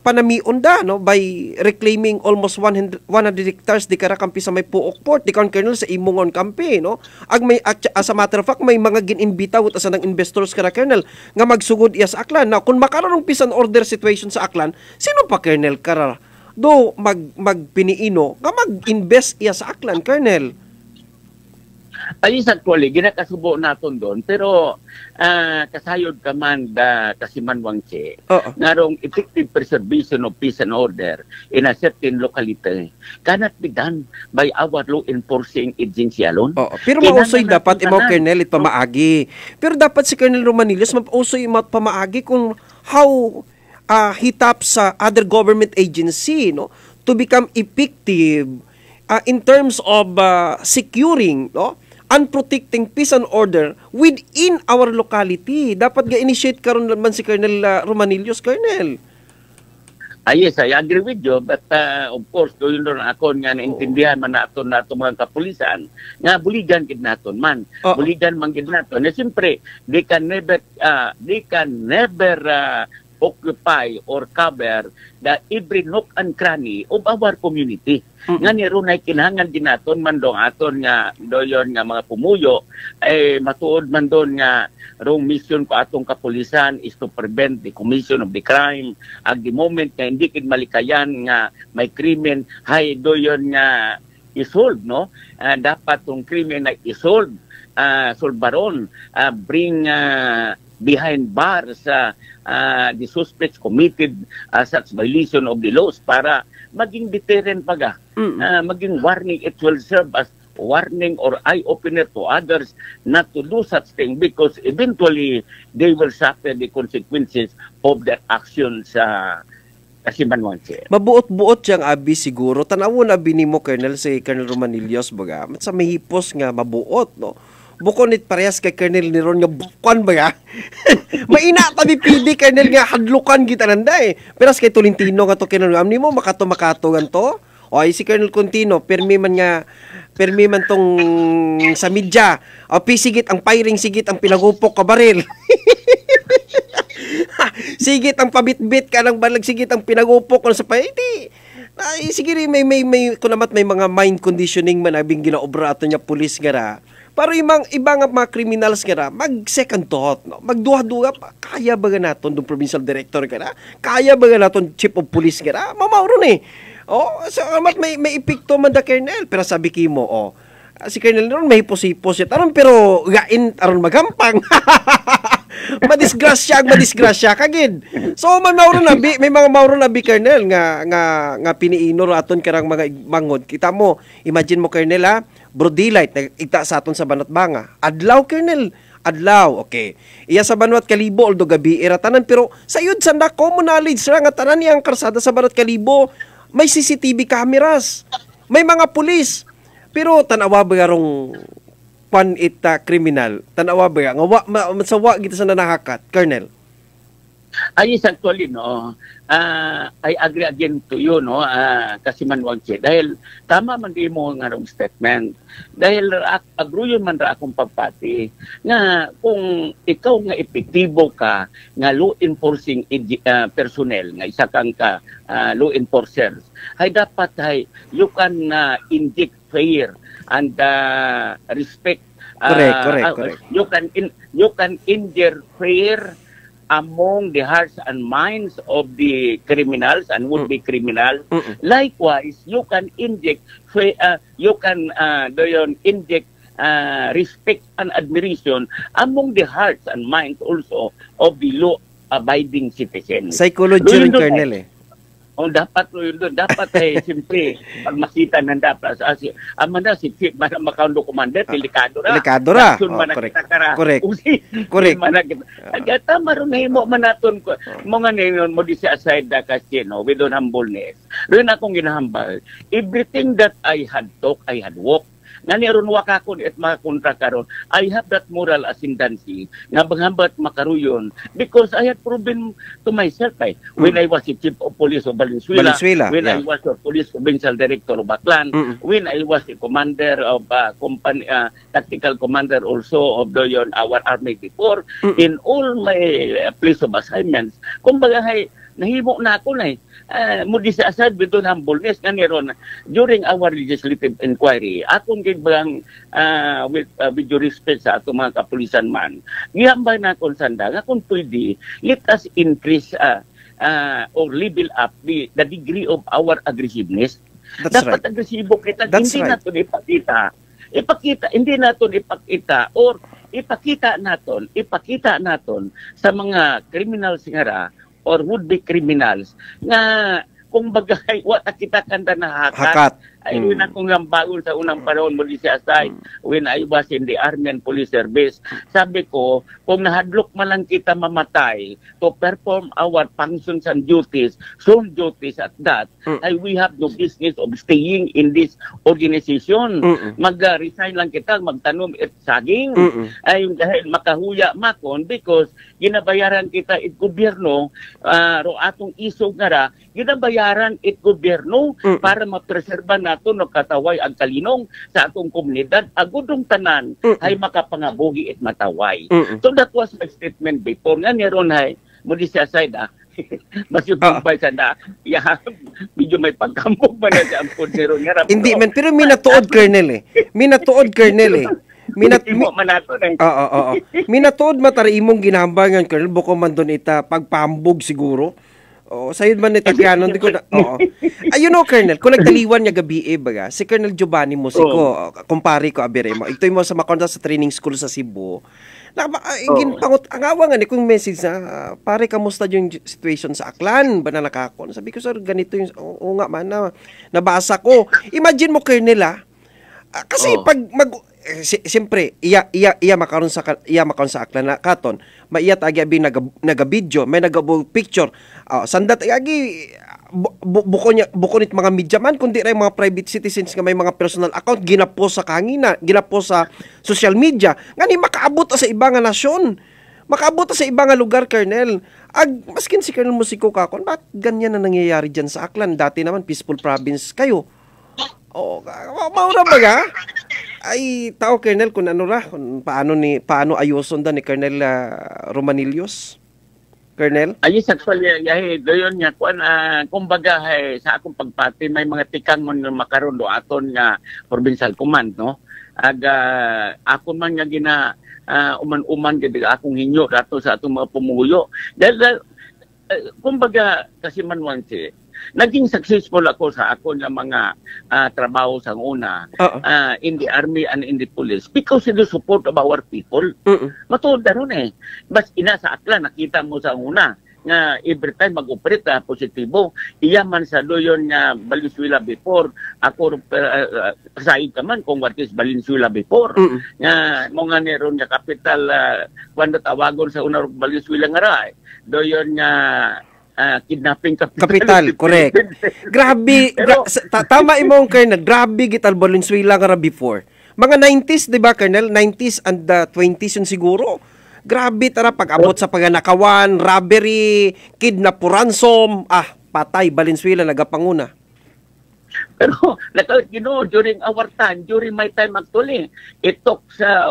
E: panamion da no by reclaiming almost 100 hectares di karakampi sa may Puok Port di kan Colonel sa Imongon kampi no ag may as a matter of fact may mga ginimbita ut asa ng investors kara Colonel nga magsugod iya sa Aklan na kung makaron peace and order situation sa Aklan sino pa Colonel kara do magpiniino nga mag-invest iya sa Aklan Colonel.
F: Ayun actually, ginakasubo naton doon, pero kasayod ka man da kasimanwangche, narong effective preservation of peace and order in a certain locality cannot be done by our law enforcing agency alone.
E: Pero mausoy dapat imaw Colonel it pamaagi. Pero dapat si Colonel Romanillos mausoy imaw pamaagi kung how hitap sa other government agency, no, to become effective in terms of securing, no, and protecting peace and order within our locality. Dapat ga-initiate karon naman si Colonel Romanillos, Colonel.
F: Yes, I agree with you, but of course, doon doon ako nga naintindihan man nato mga kapulisan, nga buligan gid naton man. Buligan man gid naton. Na siyempre, they can never occupy or cover the every nook and cranny of our community. Nga ni ron ay kinahanglan din naton man dong aton nga doyon nga mga pumuyo ay matuod man doon nga rong mission ko atong kapulisan is to prevent the commission of the crime. At the moment nga hindi kid malikayan nga may krimen hay doyon nga isolve, no? Dapat tong krimen na isolve, solbaron, bring behind bars the suspects committed such violation of the laws para maging deterrent paga, maging warning. It will serve as warning or eye-opener to others not to do such thing because eventually they will suffer the consequences of their actions kasi manwansi.
E: Mabuot-buot siyang abi siguro. Tanawon abi nimo Colonel si Colonel Romanillos baga. Sa mahipos nga mabuot, no. Bukon it parehas kay Colonel ni Ron nga bukan baga. Maina tabi pidi Colonel nga hadlukan kita nanday. Pero kay Tolentino nga to Colonel amni mo makato ganto. O ay si Colonel Contino, permi man tong sa media. O sigit ang firing, sigit ang pinagupok ka baril. Sigit ang pabitbit ka ng balag, sigit ang pinagupok ka sa paiti. Ay, sige rin, may kunamat may mga mind conditioning man abing ginaobra ato niya pulis gara. Pero ibang mga criminals gara, mag-second thought, no? Magduha-duha pa. Kaya ba ga naton dong provincial director gara? Kaya ba ga naton chief of police gara? Mamauron eh. So may epekto man da Colonel, pero sabi kimo, si Colonel ron may hipos-hipos yun. Pero gain aron magampang. madisgrasya kagid. So may mga mauron na bi Colonel nga piniinor aton karang mga mangod. Kita mo, imagine mo Colonel broad daylight nagita sa aton sa Banatbanga. Adlaw Colonel, adlaw, okay. Iya sa Banwat Kalibo although gabi era tanan pero sayod sanda common knowledge ra nga tanan niyang karsada sa Banwat Kalibo may CCTV cameras, may mga pulis. Pero tanawa ba rong kriminal? Tanawa ba nga masawa kita sa nanahakat, Colonel?
F: Yes, actually, no. I agree again to you, no. Kasi manwagsi. Dahil tama man di mo nga rong statement. Dahil agruyon man ra akong pagpati nga kung ikaw nga epektibo ka nga law enforcing personnel nga isa kang ka law enforcers ay dapat ay you can inject fear and respect. Correct. You can injure fear among the hearts and minds of the criminals and would-be criminals. Likewise, you can inject respect and admiration among the hearts and minds also of the law-abiding citizens.
E: Psychology rin, Colonel eh.
F: Dapat doon. Dapat siyempre, pag makita ng dapat, amanda si Chief, Macaundo Commander, delikado ra.
E: Delikado ra. Correct.
F: Tama rin na mo manaton ko. Mga ngayon mo di si aside na kasi, no, with humbleness. Rin akong ginahambal. Everything that I had talked, I had walked. Nga niron wakakon at makakontra karon, I have that moral ascendancy nga baghambat makaruyon because I had proven to myself when I was the Chief of Police of Valenzuela, when I was the Police Provincial Director of Baclan, when I was the Commander of Tactical Commander also of our Army before, in all my place of assignments. Kumbaga nahimo na ako na mudi sa aside with humbleness nga niron during our legislative inquiry akong gigbang with due respect sa ato mga kapulisan man gihambay na akong sanda nga kung pwede let us increase or level up the degree of our aggressiveness. Dapat agresibo kita. Hindi natin ipakita naton sa mga criminals nga or would-be criminals nga kung bagay wata kita kanda na hakat Ay, yun akong bago sa unang panahon mo siya aside when I was in the Army and Police Service. Sabi ko, kung nahadlok man lang kita mamatay to perform our functions and duties, soon duties at that, ay we have no business of staying in this organization. Mag-resign lang kita, magtanom at saging. Ay, dahil makahuya makon because ginabayaran kita it gobyerno, ro atong isog nga ra, ginabayaran it gobyerno para mapreserba nato no kataway ang kalinong sa atong komunidad agudong tanan ay makapangabuhi at mataway. So that was my statement before nga niron ay mo di siya side mas yung kumpay sa na medyo may pagkambog ba na siya ang punero nga.
E: Hindi man, pero minatuod Colonel minatuod matari imong ginambangan Colonel buko man doon ita pagpambog siguro. Sayod man ni Tagliano, hindi ko na, ayun Colonel, kung nagdaliwan niya gabi baga, si Colonel Giovanni Musico, kumpare ko, abire mo, ito mo sa makonta sa training school sa Cebu, ginpangot, ang awa nga ni kung message na, pare, kamusta yung situation sa Aklan, ba na nakakon? Sabi ko, sir, ganito yung, nga man, nabasa ko. Imagine mo, Colonel, kasi pag siyempre iya makaron sa Aklan na katon maiyat agi abi naga-video may naga-picture sandat agi bukonit mga media man kundi ray mga private citizens nga may mga personal account ginapost sa kangina ginapost sa social media ngani makaabot sa ibang nga nasyon makaabot sa ibang nga lugar Colonel maskin si Colonel Musico kakon bakit ganyan na nangyayari diyan sa Aklan dati naman peaceful province kayo maura ba ga? Ay, tao Colonel kung ano ra, kung paano ayuson da ni Colonel Romanillos? Colonel?
F: Ayos actually, doon nga, kumbaga, sa akong pagpati, may mga tikang mo makaroon do aton nga provincial command, no? Ako man nga uman-uman, akong hinyo, dato sa atong mga pumuyo. Dahil, kumbaga, kasi manwansi, naging successful ako sa ako ng mga trabaho sa una in the army and in the police because of the support of our people. Matuod na ron Bas ina sa Aklan, nakita mo sa una nga every time mag-operate positibo. Iya man sa doyon nga Valenzuela before. Ako kasaid ka man kung what is Valenzuela before. Nga mga neron nga capital kwando tawagon sa una Valenzuela nga ra. Doyon nga kidnapping capital
E: correct. Grabe, tama imong Colonel, grabe gital Valenzuela nga before. Mga 90s, di ba Colonel? 90s and 20s yun siguro. Grabe tara pag-abot sa paganakawan, robbery, kidnap, ransom, patay Valenzuela nagapanguna.
F: Pero during our time, during my time actually, it took sa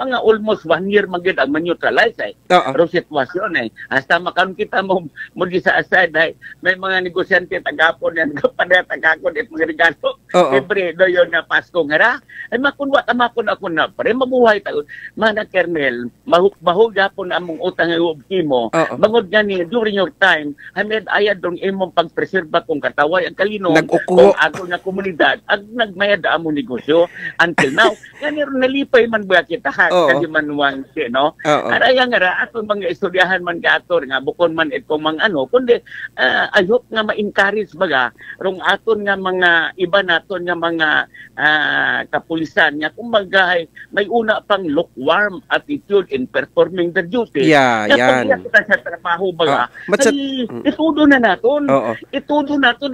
F: mga almost 1 year magid ang ma-neutralize Pero sitwasyon hasta makaron kita mo di sa aside may mga negosyante tagapon yan kapada tagakon it mga regalo. Every doyon na Pasko nga ra ay makunwa tamakon ako na pare mabuhay ta mana Colonel mahug gapon among utang nga himo bangod gani during your time I made ayad dong imong pagpreserba kung kataway ang kalino kung ako nga komunidad ag nagmayad among negosyo until now gani nalipay man ba kita kasi manuwang no araya nga ra atong mga istoryahan man gator nga bukon man itong mga kundi I hope nga ma-encourage baga rong aton nga mga iba naton nga mga kapulisan nga kumbaga may una pang lukewarm attitude in performing their duty
E: yan
F: kita sa trabaho baga itudo na naton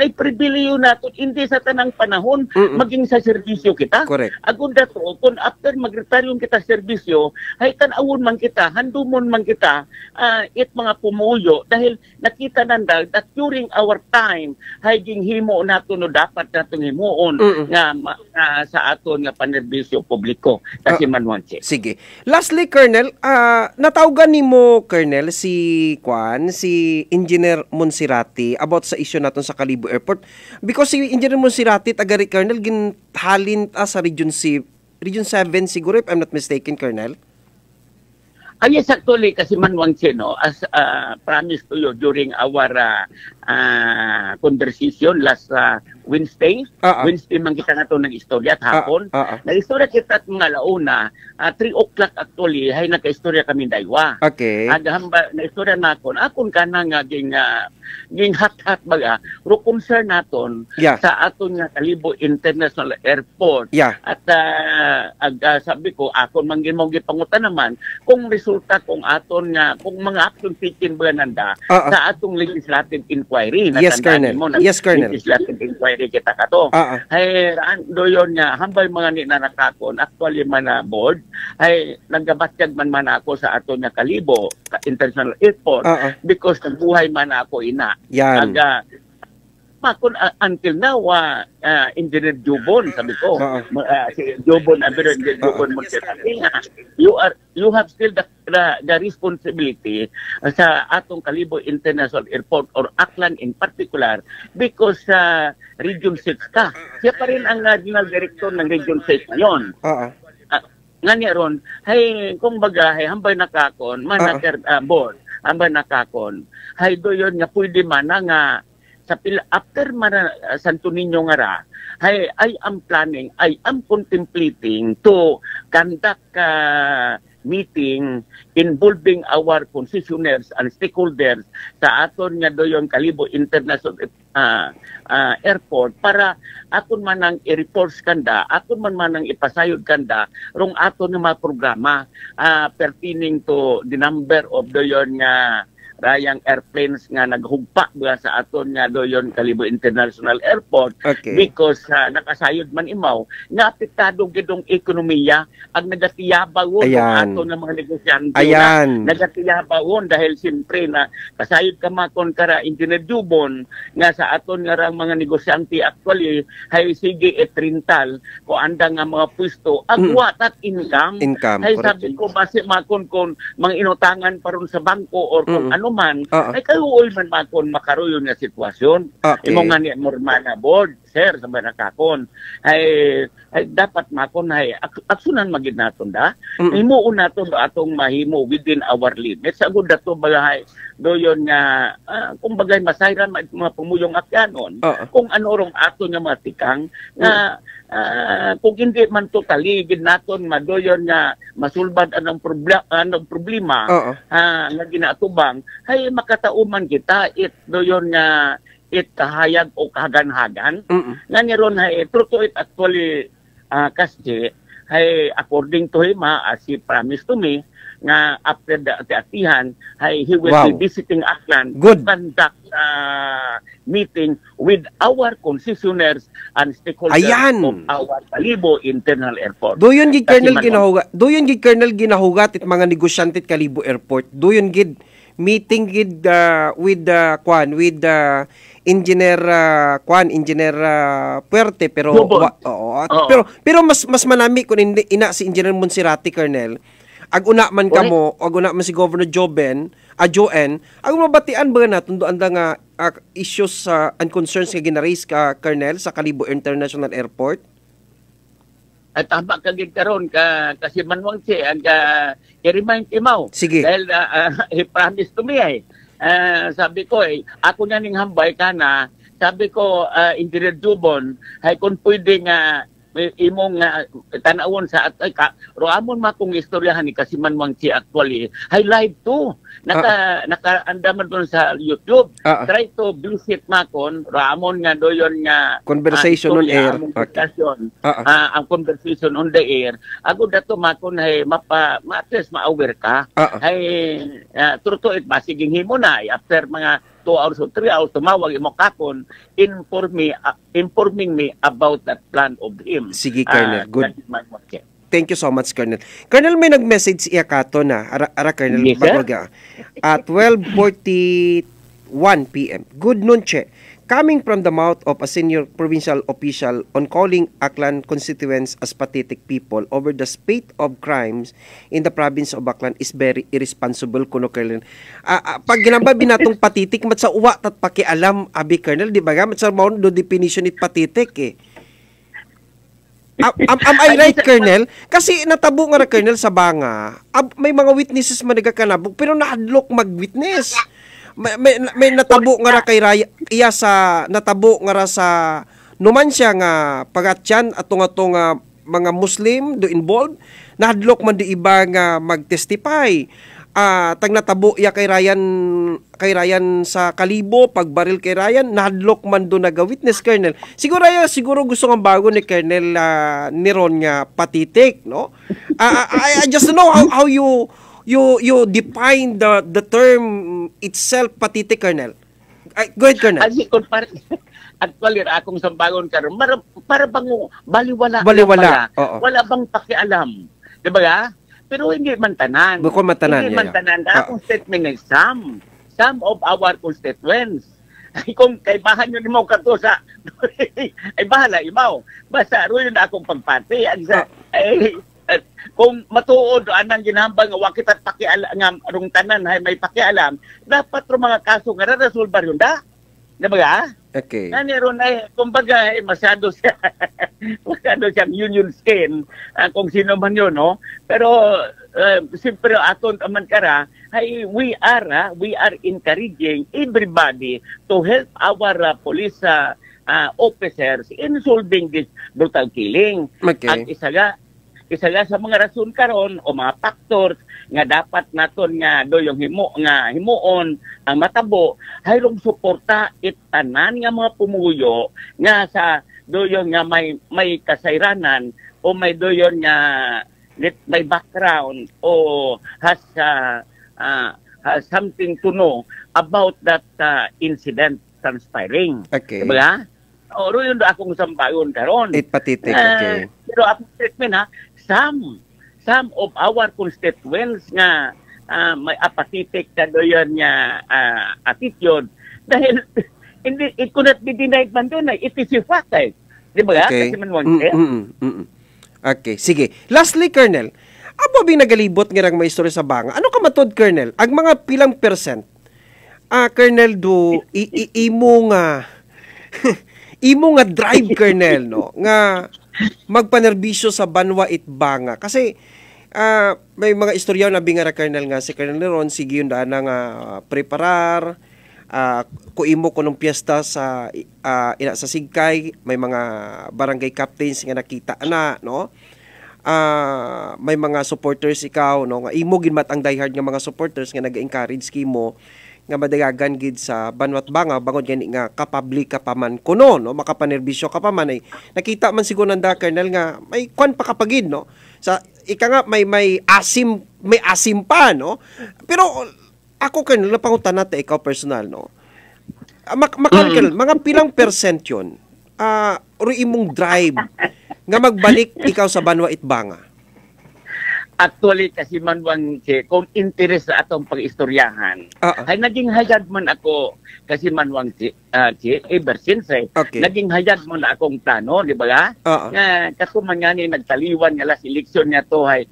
F: ay pribiliyo naton hindi sa tanang panahon maging sa serbisyo kita agud dato kung after mag-retire kita serbisyo ay tan-awon man kita handumon man kita it mga pumuyo dahil nakita nanda that during our time ay ginghimo nato no dapat natong himuon nga sa aton nga panerbisyo publiko kasi manwansi.
E: Sige. Lastly Colonel, natawgan nimo Colonel si Engineer Monsirati about sa issue naton sa Kalibo Airport because si Engineer Monsirati tagari Colonel ginhalin sa Region 7 siguro if I'm not mistaken Colonel.
F: Yes, actually, kasi manwangsi, as promised to you during our conversation last Wednesday man kita nga to ng istorya at hapon. Nag-istorya kita at mga launa, 3 o'clock actually, hay naka-istorya kami daywa.
E: Okay.
F: Agahamba na istorya naton, akon ka na nga ging hat-hat baga, ro concern naton sa aton nga Kalibo International Airport. At sabi ko, akon manggin mo gipangutan naman, kung resulta kung aton nga, kung mga action taken ba nanda, sa atong legislative inquiry.
E: Yes, Colonel. Yes, Colonel.
F: Legislative inquiry kita kato. Ay doyon nga hambay mga ni nanakakon actually man na board ay nagabatyag man ako sa ato nga Kalibo International Airport because nagbuhay man ako ina. Aga makon until now Engineer Jubon sabi ko si Jubon Jubon you have still the responsibility sa atong Kalibo International Airport or Aklan in particular because sa Region 6 ka. Siya pa rin ang General Director ng Region 6 ngayon. Nga niya ron, hay kung baga, hay hambay nakakon, manakar board, hambay nakakon, hay doyon nga pwede man nga sa after Santo Niño nga ra, I am planning, I am contemplating to conduct meeting involving our concessionaires and stakeholders sa aton nga doyon Kalibo International Airport para aton man ang i-report kanda, aton man ang ipasayod kanda rong aton nga mga programa pertaining to the number of doyon nga rayang airplanes nga naghugpa ba sa aton nga doyon Kalibo International Airport because nakasayod man imaw nga apektado gidong ekonomiya ang nagatiyabawon ang aton nga mga negosyante nagatiyabawon dahil siyempre na kasayod ka makon kara Engineer Jubon nga sa aton nga rang mga negosyante actually hay sige etrintal ko anda nga mga pwesto agwat at income hay sabi ko base makon kon mga inutangan paron sa bangko or kung ano man, ay kaluoy man makon makaroon nga sitwasyon. Imo nga ni Mormana board, sir, sa nakakon. Ay dapat makon ay aksunan magid naton da. Himuon naton atong mahimo within our limits. Agud dato bagahay doyon nga kung bagay masayran mga pumuyong akyanon. Kung ano rong aton nga matikang nga kung hindi man totally gid naton madoyon nga masulbad anong problema nga ginaatubang hay makatauman kita doyon nga kahayag o kahagan-hagan nga niron hay true to it actually kasi hay according to him as he promised to me nga after the atihan he will be visiting Aklan to conduct meeting with our concessionaires and stakeholders of our Kalibo Internal Airport.
E: Doyon gid Colonel ginahugat it mga negosyante at Kalibo Airport. Doyon gid meeting gid with Engineer Puerte pero pero mas manami kun ina si Engineer Monsirati Colonel. Aguna man kamo, aguna man si Governor Joen, ang mabatian ba naton do anda nga issues and concerns nga gina-raise ka Colonel sa Kalibo International Airport?
F: At tama kagid karon kasi manwang si i-remind imaw.
E: Sige.
F: Dahil he promised to me sabi ko ako nga ning hambay kana, sabi ko Engineer Jubon, hay kung pwede nga imong tanawon sa roamon makong istoryahan ni kasi manwang si actually hay live to naka-andaman doon sa YouTube. Try to visit makon roamon nga doyon nga
E: conversation on air.
F: Ang conversation on the air agud dato makon hay ma-test ma-aware ka hay true to it basiging himo na after mga 2 hours or 3 hours tumawag imo kakon informing me about that plan of him.
E: Sige, Colonel. Good. Thank you so much, Colonel. Colonel, may nag-message iya kato na. Colonel.
F: Yes, sir?
E: At 12:41 p.m. Good noon, Che. Coming from the mouth of a senior provincial official on calling Aklan constituents as pathetic people over the spate of crimes in the province of Aklan is very irresponsible, kuno Colonel. Pag ginamba binatong pathetic, mat sa uwa tat pakialam, abi Colonel, di ba ga? Mat sa maun do definition it pathetic Am I right, Colonel? Kasi natabo nga na, Colonel, sa banga, may mga witnesses man nagakanabog, pero nahadlok mag-witness. May natabo nga ra kay Raya iya sa natabo nga ra sa numan siya nga pagatyan atong mga Muslim do involved, nahadlok man di iba nga magtestify. Tag natabo ya kay Ryan sa Kalibo, pagbaril kay Ryan, nahadlok man do naga-witness, Colonel. Siguro gusto nga bago ni Colonel ni Ron nga patitik, no? I just know how you define the term itself, patitik, Colonel. Go ahead, Colonel.
F: Actually, akong sambagon karon para bang baliwala.
E: Wala
F: bang pakialam. Di ba ga? Pero hindi man tanan. Hindi man tanan. Akong statement ay some of our constituents. Ay kung kaibahan nyo ni mo kato sa ay bahala imaw. Basta ro yun akong pagpati. Kung matuod anang ginahambang nga wakit at pakialam nga rong tanan ay may pakialam, dapat ro mga kaso nga ra-resolve yun da. Di ba ga?
E: Okay.
F: Ron ay, kumbaga, masyado siyang union skin, kung sino man yun, no? Pero, siyempre, aton aman kara, ay, we are encouraging everybody to help our police officers in solving this brutal killing.
E: Okay.
F: At isa nga sa mga rason karon o mga factors nga dapat naton nga doyong himuon ang matabo hayrong suporta itanan nga mga pumuyo nga sa doyong nga may kasayranan o may doyon nga may background o has something to know about that incident transpiring.
E: Okay.
F: Diba? O ro yun akong sambayon karon.
E: Patitik, okay.
F: Pero akong statement some of our constituents nga may apathetic na doon nga attitude dahil hindi, it could not be denied man doon. It is a fact. Di ba?
E: Okay.
F: Kasi man
E: Okay, sige. Lastly, Colonel, abo bing nagalibot nga may istorya sa banga. Ano ka matod, Colonel? Ang mga pilang percent, Colonel, imo nga imo nga drive, Colonel, no? Nga magpanerbisyo sa Banwa Itbanga. Kasi may mga istorya na bingara, Colonel, nga si Colonel Ron, sige yun daan nga preparar, kuimo ko nung piyesta sa Sigkay, may mga barangay captains nga nakita na, no? May mga supporters ikaw, no? Nga imo ginmat ang diehard nga mga supporters nga nag-encourage kimo nga madayagan gid sa Banwa Itbanga bangod gani nga kapabli ka pa man kuno, no? Makapanerbisyo ka pa man ay nakita man siguro nanda, Colonel, nga may kwan pa kapagid, no? Sa ika nga may asim pa, no? Pero ako, Colonel, napangutan natin ikaw personal, no? Mechanical, mga pilang percent yun or imong drive nga magbalik ikaw sa Banwa Itbanga?
F: Actually, kasi manwang kung interest sa atong pag-istoryahan, ay naging hayad man ako kasi manwang ever since
E: okay.
F: Naging hayad man akong plano, di ba? Kasi man nga nagtaliwan nga last election niya to ay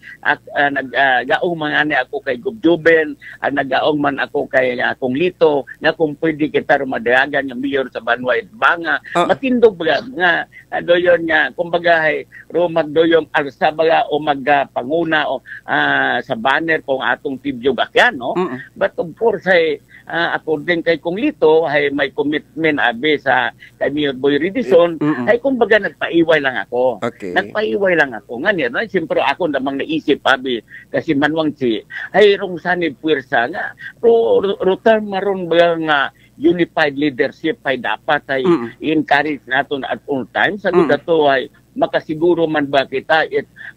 F: nagaong man nga ako kay Gubjuben, nagaong man ako kay akong Lito, nga kung pwede kita rumadayagan yung mayor sa Banwa Itbanga. Matindog ba nga doyon nga kumbaga ay rumag doyong alsa baga o magpanguna sa banner kung atong tibyog akyan, no? But of course ay according kay Kong Lito ay may commitment abi sa kay Mayor Boy Redison ay kumbaga nagpaiway lang ako.
E: Okay.
F: Nagpaiway lang ako. Nga no? Siyempre ako namang naisip abi kasi manwang ay rong sanib puwersa nga term maron ba nga unified leadership ay dapat ay encourage naton at all times. Sagot ato ay makasiguro man ba kita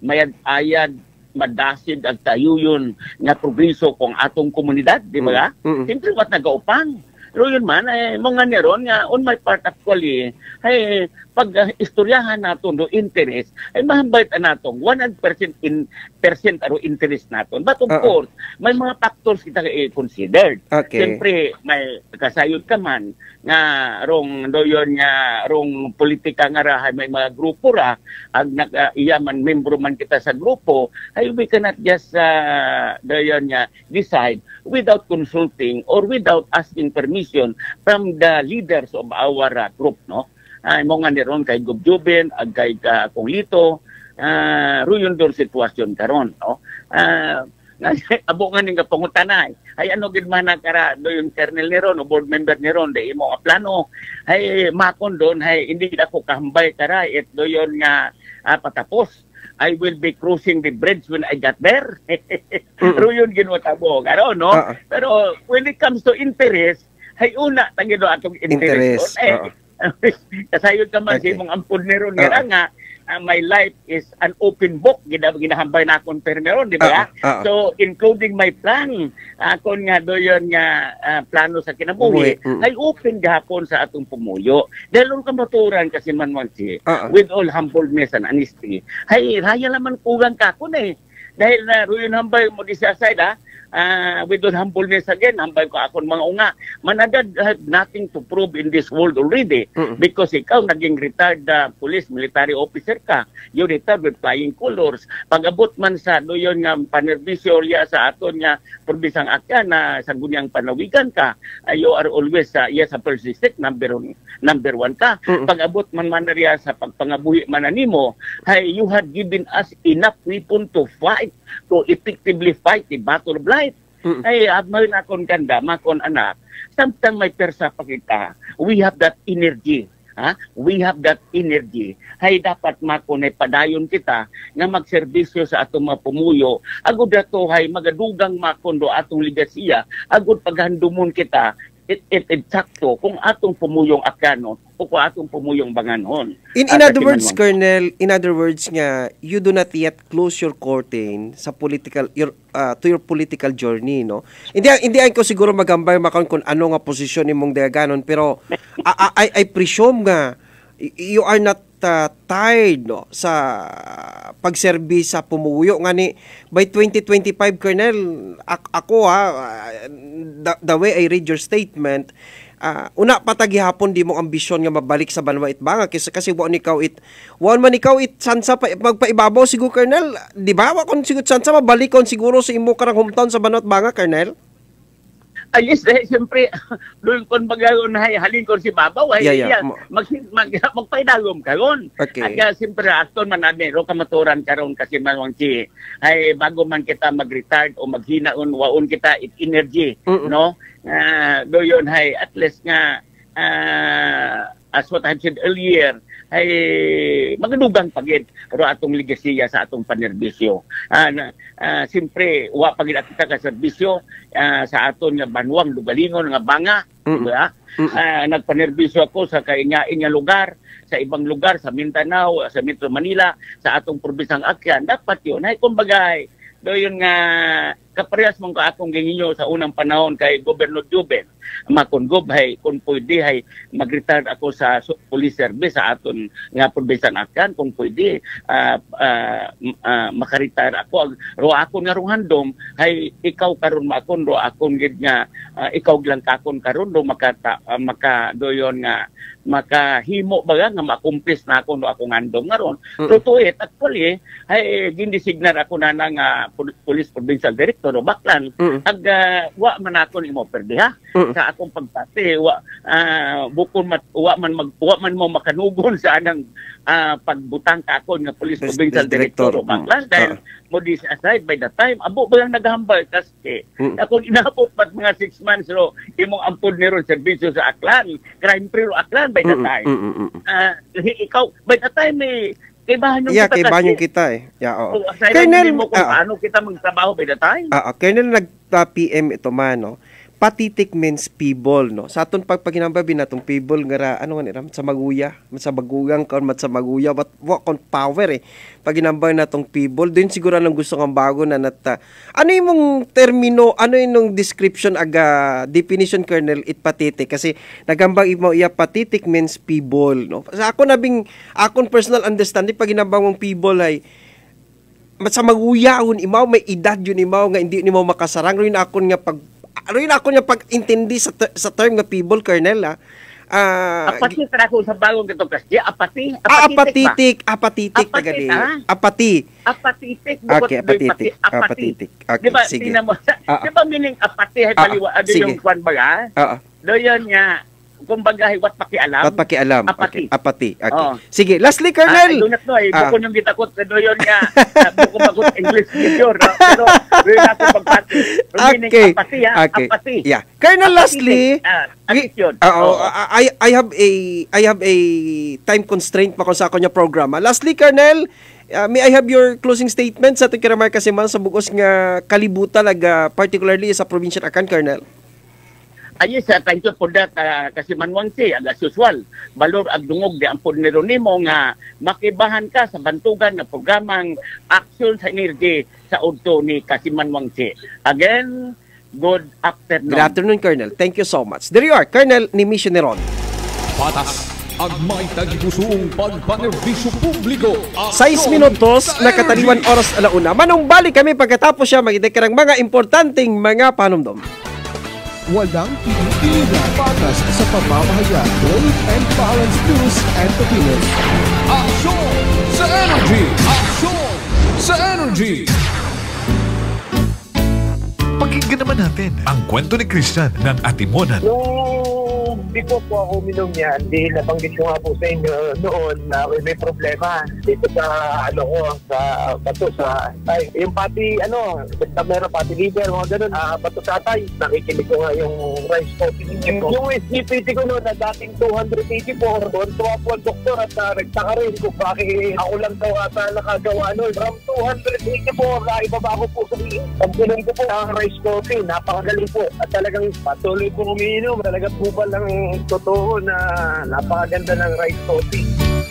F: mayad-ayad madasid ang tayuyon nga progreso kung atong komunidad, di ba? Siyempre, wat nagaupang. Pero yun man, mga neron nga, on my part actually, ay pag istoryahan naton do interest, ay mahambay natong 100% aro interest naton. But of course, may mga factors kita considered.
E: Okay.
F: Siyempre, may kasayod ka man nga rong doyon nga rong politika nga rahay may mga grupo ra ag iyaman membro man kita sa grupo, ay we cannot just doyon nga decide without consulting or without asking permission from the leaders of our group, no? Mo nga niron kay Gubjuben ag kay Kong Lito, ruyon dor sitwasyon karon, no? abo nga ning pangutanay. Ay ano gid man kara do yung kernel ni ron o board member ni ron de imo nga plano. Ay makon doon ay hindi ako kahambay kara it do yon nga patapos. I will be crossing the bridge when I get there. Pero yun ginwatabo. Ano, no? Pero when it comes to interest, ay una, tangido atong interest. Kasayod ka man, si mong ampun niron nga, my life is an open book. Ginahambay na akong permeron, di ba? So, including my plan, akon nga doon nga plano sa kinabuhi, ay open gahapon sa atong pumuyo. Dahil ka maturan kasi man si with all humbleness and honesty, ay raya naman kugang ka kun Dahil na ruyon hambay mo di sa side with all humbleness again, hambay ko akong mga unga. Managad have nothing to prove in this world already because ikaw naging retired police, military officer ka. You retired with flying colors. Pag-abot man sa doon nga panerbisyo sa aton nga probinsang Akya na sa gunyang panawigan ka, you are always yes, a persistent number one ka. Pag-abot man riya sa pagpangabuhi mananimo, you had given us enough weapon to fight, to effectively fight the battle of life. Ay, abmal na akong ganda, makon anak, samtang may persa pa kita, we have that energy. We have that energy. Hay dapat makon ay padayon kita nga magserbisyo sa atong mga pumuyo. Agud dato hay magadugang makon do atong ligasiya. Agud paghandumon kita sakto kung atong pumuyong Akano o kung atong pumuyong Banganon.
E: In other words, Colonel, in other words nga, you do not yet close your curtain sa political to your political journey, no? Hindi ay ko siguro magambay makon kung ano nga posisyon nimong daganon, pero I presume nga you are not tired, no, sa pagserbi sa pumuyo nga ni by 2025, Colonel. Ako the way I read your statement, una patagihapon di mo ambisyon nga mabalik sa Banwa Itbanga kasi wan man ikaw sansa pa magpaibabaw siguro, Colonel, di ba? Wa kon siguro sansa mabalik kon siguro sa imo karang hometown sa Banwa Itbanga, Colonel.
F: Yes, siyempre, doon kung halin ko si Babaw, magpaidagom karon.
E: Okay.
F: At siyempre, aton man namin, kamaturan karon kasi manwang ay bago man kita mag-retard o maghinaon, waon kita energy, no? Doon, at least nga, as what I said earlier, ay magadugang pagid pero atong ligasiya sa atong panerbisyo. Siyempre, wa pagid kita ka serbisyo sa aton nga banwang lugalingon nga banga, diba? Nagpanerbisyo ako sa kaingain nga lugar, sa ibang lugar sa Mindanao, sa Metro Manila, sa atong probinsang Akyan. Dapat yun ay kumbagay doon nga kaparehas mong kaakong ginginyo sa unang panahon kay Gobernador Juben. Makungob hay kung pwede hay mag-retire ako sa police service sa aton nga probinsang Akyan, kung pwede maka-retire ako. Ro ako nga rong handom hay ikaw karon makon ro akon gid nga ikaw lang kakon karon ro maka doyon nga makahimo baga nga makumplis na ako no akong handom ngaron. Pero tuit actually hay gindesignar ako na nga police provincial director o Baklan. Wa man ako imo perdi ha. Sa akong pagpati bukod wa man mo makanugon sa anang pagbutang ka ako nga police provincial director o Baklan dahil mo this aside by the time abo ba lang naghambal kasi ako inabot pat mga 6 months ro imong ampun ni ron serbisyo sa Aklan, crime free ro Aklan by the time. Ikaw by the time kaibahan yung
E: kita oo.
F: Colonel, paano kita magtrabaho by the time?
E: Colonel, nagpa-PM ito man, no? Patitik means people, no? Sa aton pagpaginambabi natong people nga ano nga sa maguya, sa bagugang kon mat sa maguya, but wa kon power paginambay natong people. Doon siguro lang gusto ng bago na ano imong termino, ano yung description definition, Colonel, it patitik kasi nagambang imo patitik means people, no? Sa ako akon personal understanding paginambang mong people ay sa maguya imaw may edad yun imaw nga hindi nimo makasarang rin akon nga pag-intindi sa term nga people, Colonel,
F: apati tara ko sa bagong gito kasi apatitik
E: tagali. Apatitik. Okay, apatitik. Okay, sige.
F: Di ba meaning apati ay paliwa yung kwan baga? Doon nga kumbaga, wat pakialam.
E: Wat pakialam.
F: Apati.
E: Okay. Apati. Okay.
F: Oh.
E: Sige, lastly, Colonel.
F: Doon na to, bukod yung gitakot, doon nga, bukod magot English yun, no? Pero, doon natin pagpati.
E: Okay.
F: Apati, ha?
E: Okay.
F: Apati.
E: Yeah. Colonel, lastly, I have a time constraint pa kung sa ako niya programa. Lastly, Colonel, may I have your closing statement sa tikiramar kasi man sa bugos nga kalibutan, particularly sa provincial akan, Colonel?
F: Ayos, thank you for that, kasi manwang si, as usual, balor agdungog di ang punero nimo nga makibahan ka sa bantugan na programang Action sa Energy sa udto ni Kasimanwang si. Again, good afternoon.
E: Good afternoon, Colonel. Thank you so much. There you are, Colonel Nemesio Neron.
A: Patas ang may tagipusong pagpanerbisyo publiko.
E: 6 minutos, nakataliwan oras alauna. Manong balik kami pagkatapos siya magideklarang mga importanteng mga panumdom.
D: Walang kinikiligan, patas sa pamamahayag, weight and balance news and opinion.
A: Aksyon sa Energy! Aksyon sa Energy!
G: Pakinggan naman natin ang kwento ni Christian ng Atimonan.
H: Before po ako uminom yan, di nabanggit ko nga po sa inyo noon na may problema dito sa sa bato sa tay. Yung pati meron pati liver, mga ganun, bato sa tay. Nakikinig ko nga yung rice coffee ninyo po. Yung SGPT ko noon na dating 284, doon tuwa po ang doktor at nagtaka rin kung bakit ako lang daw ata nakagawa noon. From 284, naibaba ko po sa pagkinom ko po ang rice coffee. Napakagaling po at talagang patuloy po umiinom. Talagang bubal lang totoo na napakaganda ng rice coffee.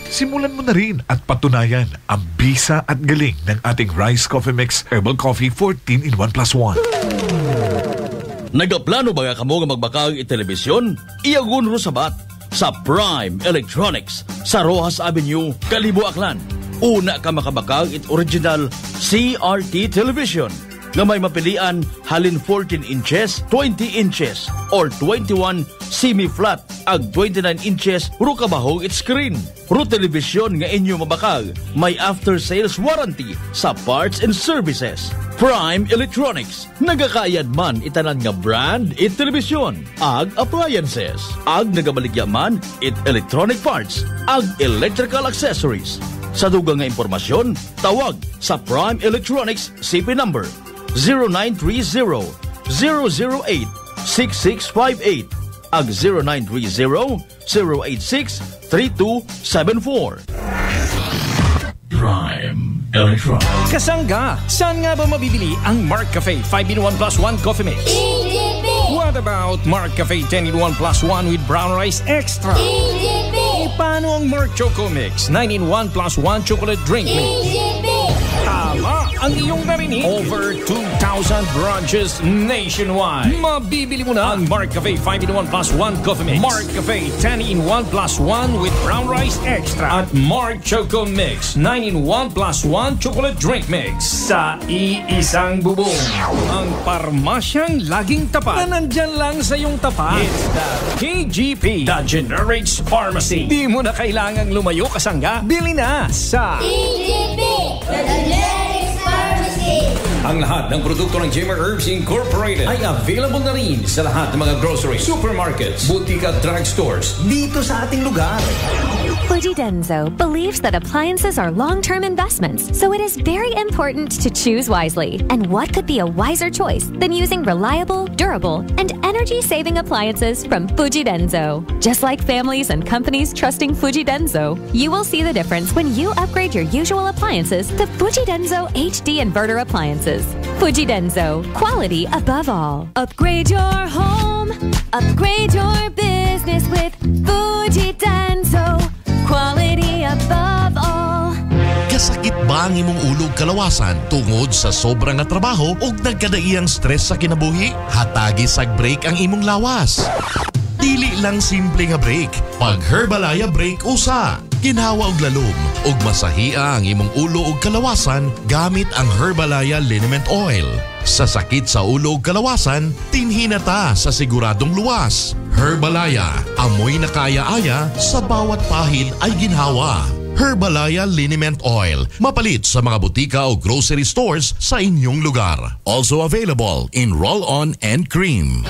G: Simulan mo na rin at patunayan ang bisa at galing ng ating Rice Coffee Mix Herbal Coffee 14 in 1 plus 1.
I: Nagaplano ba nga kamo nga magbakag i-telebisyon? Iyagun ro sabat sa Prime Electronics sa Rojas Avenue, Kalibo, Aklan. Una ka makabakag it original CRT television nga may mapilian halin 14 inches, 20 inches, or 21 semi-flat ag 29 inches ro kabahog it screen. Ro television nga inyo mabakag may after-sales warranty sa parts and services. Prime Electronics, nagakayad man itanan nga brand it television, ag appliances, ag nagabaligya man it electronic parts, ag electrical accessories. Sa dugang nga impormasyon, tawag sa Prime Electronics CP number 0930-008-6658 ag 0930-086-3274. Prime Electronics.
J: Kasangga, saan nga ba mabibili ang Mark Cafe 5-in-1 plus 1 coffee mix? What about Mark Cafe 10-in-1 plus 1 with brown rice extra? Paano ang Mark Choco Mix 9-in-1 plus 1 chocolate drink mix? Tama ang iyong narinig. Over 2,000 branches nationwide. Mabibili mo na ang Mark Cafe 5-in-1 plus 1 coffee mix, Mark Cafe 10-in-1 plus 1 with brown rice extra, at Mark Choco Mix 9-in-1 plus 1 chocolate drink mix sa iisang bubong. Ang parmasyang laging tapat na nandyan lang sa iyong tapat. It's the KGP, the Generics Pharmacy. Di mo na kailangang lumayo, kasangga. Bili na sa
K: KGP, the Generics Pharmacy.
J: Ang lahat ng produkto ng Jimmer Herbs Incorporated ay available na rin sa lahat ng mga grocery, supermarkets, butika at drugstores dito sa ating lugar.
L: Fuji Denso believes that appliances are long-term investments, so it is very important to choose wisely. And what could be a wiser choice than using reliable, durable, and energy-saving appliances from Fuji Denso? Just like families and companies trusting Fuji Denso, you will see the difference when you upgrade your usual appliances to Fuji Denso HD inverter appliances. Fuji Denso, quality above all. Upgrade your home, upgrade your business with Fuji Denso. Quality above all.
M: Kasakit ba ang imong ulog kalawasan tungod sa sobrang nga trabaho o nagkadaiyang stress sa kinabuhi? Hatagi sag break ang imong lawas. Dili lang simple nga break. Pag Herbalaya break usa. Ginhawa og lalom ug masahia ang imong ulo ug kalawasan gamit ang Herbalaya Liniment Oil. Sa sakit sa ulo ug kalawasan, tinhinata sa siguradong luwas. Herbalaya, amoy na kaya-aya sa bawat pahid ay ginhawa. Herbalaya Liniment Oil, mapalit sa mga butika o grocery stores sa inyong lugar. Also available in roll-on and cream.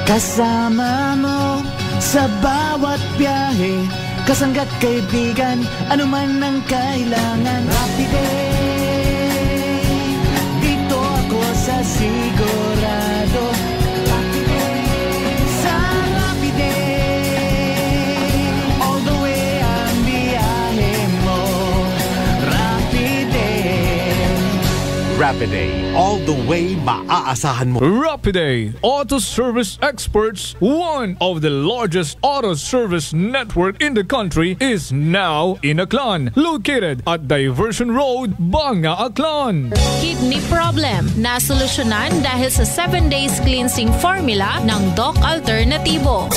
N: Kasama mo
B: Sa bawat biyahe, kasanggat kaibigan, anuman ang kailangan. Rapiday, dito ako sa sigurado. Rapiday, sa Rapiday, all the way ang biyahe mo. Rapiday,
N: Rapiday, all the way maaasahan mo.
A: Rapiday Auto Service Experts, one of the largest auto service network in the country, is now in Aklan, located at Diversion Road, Banga, Aklan.
O: Kidney problem na solusyonan dahil sa 7 days cleansing formula ng Doc Alternativo.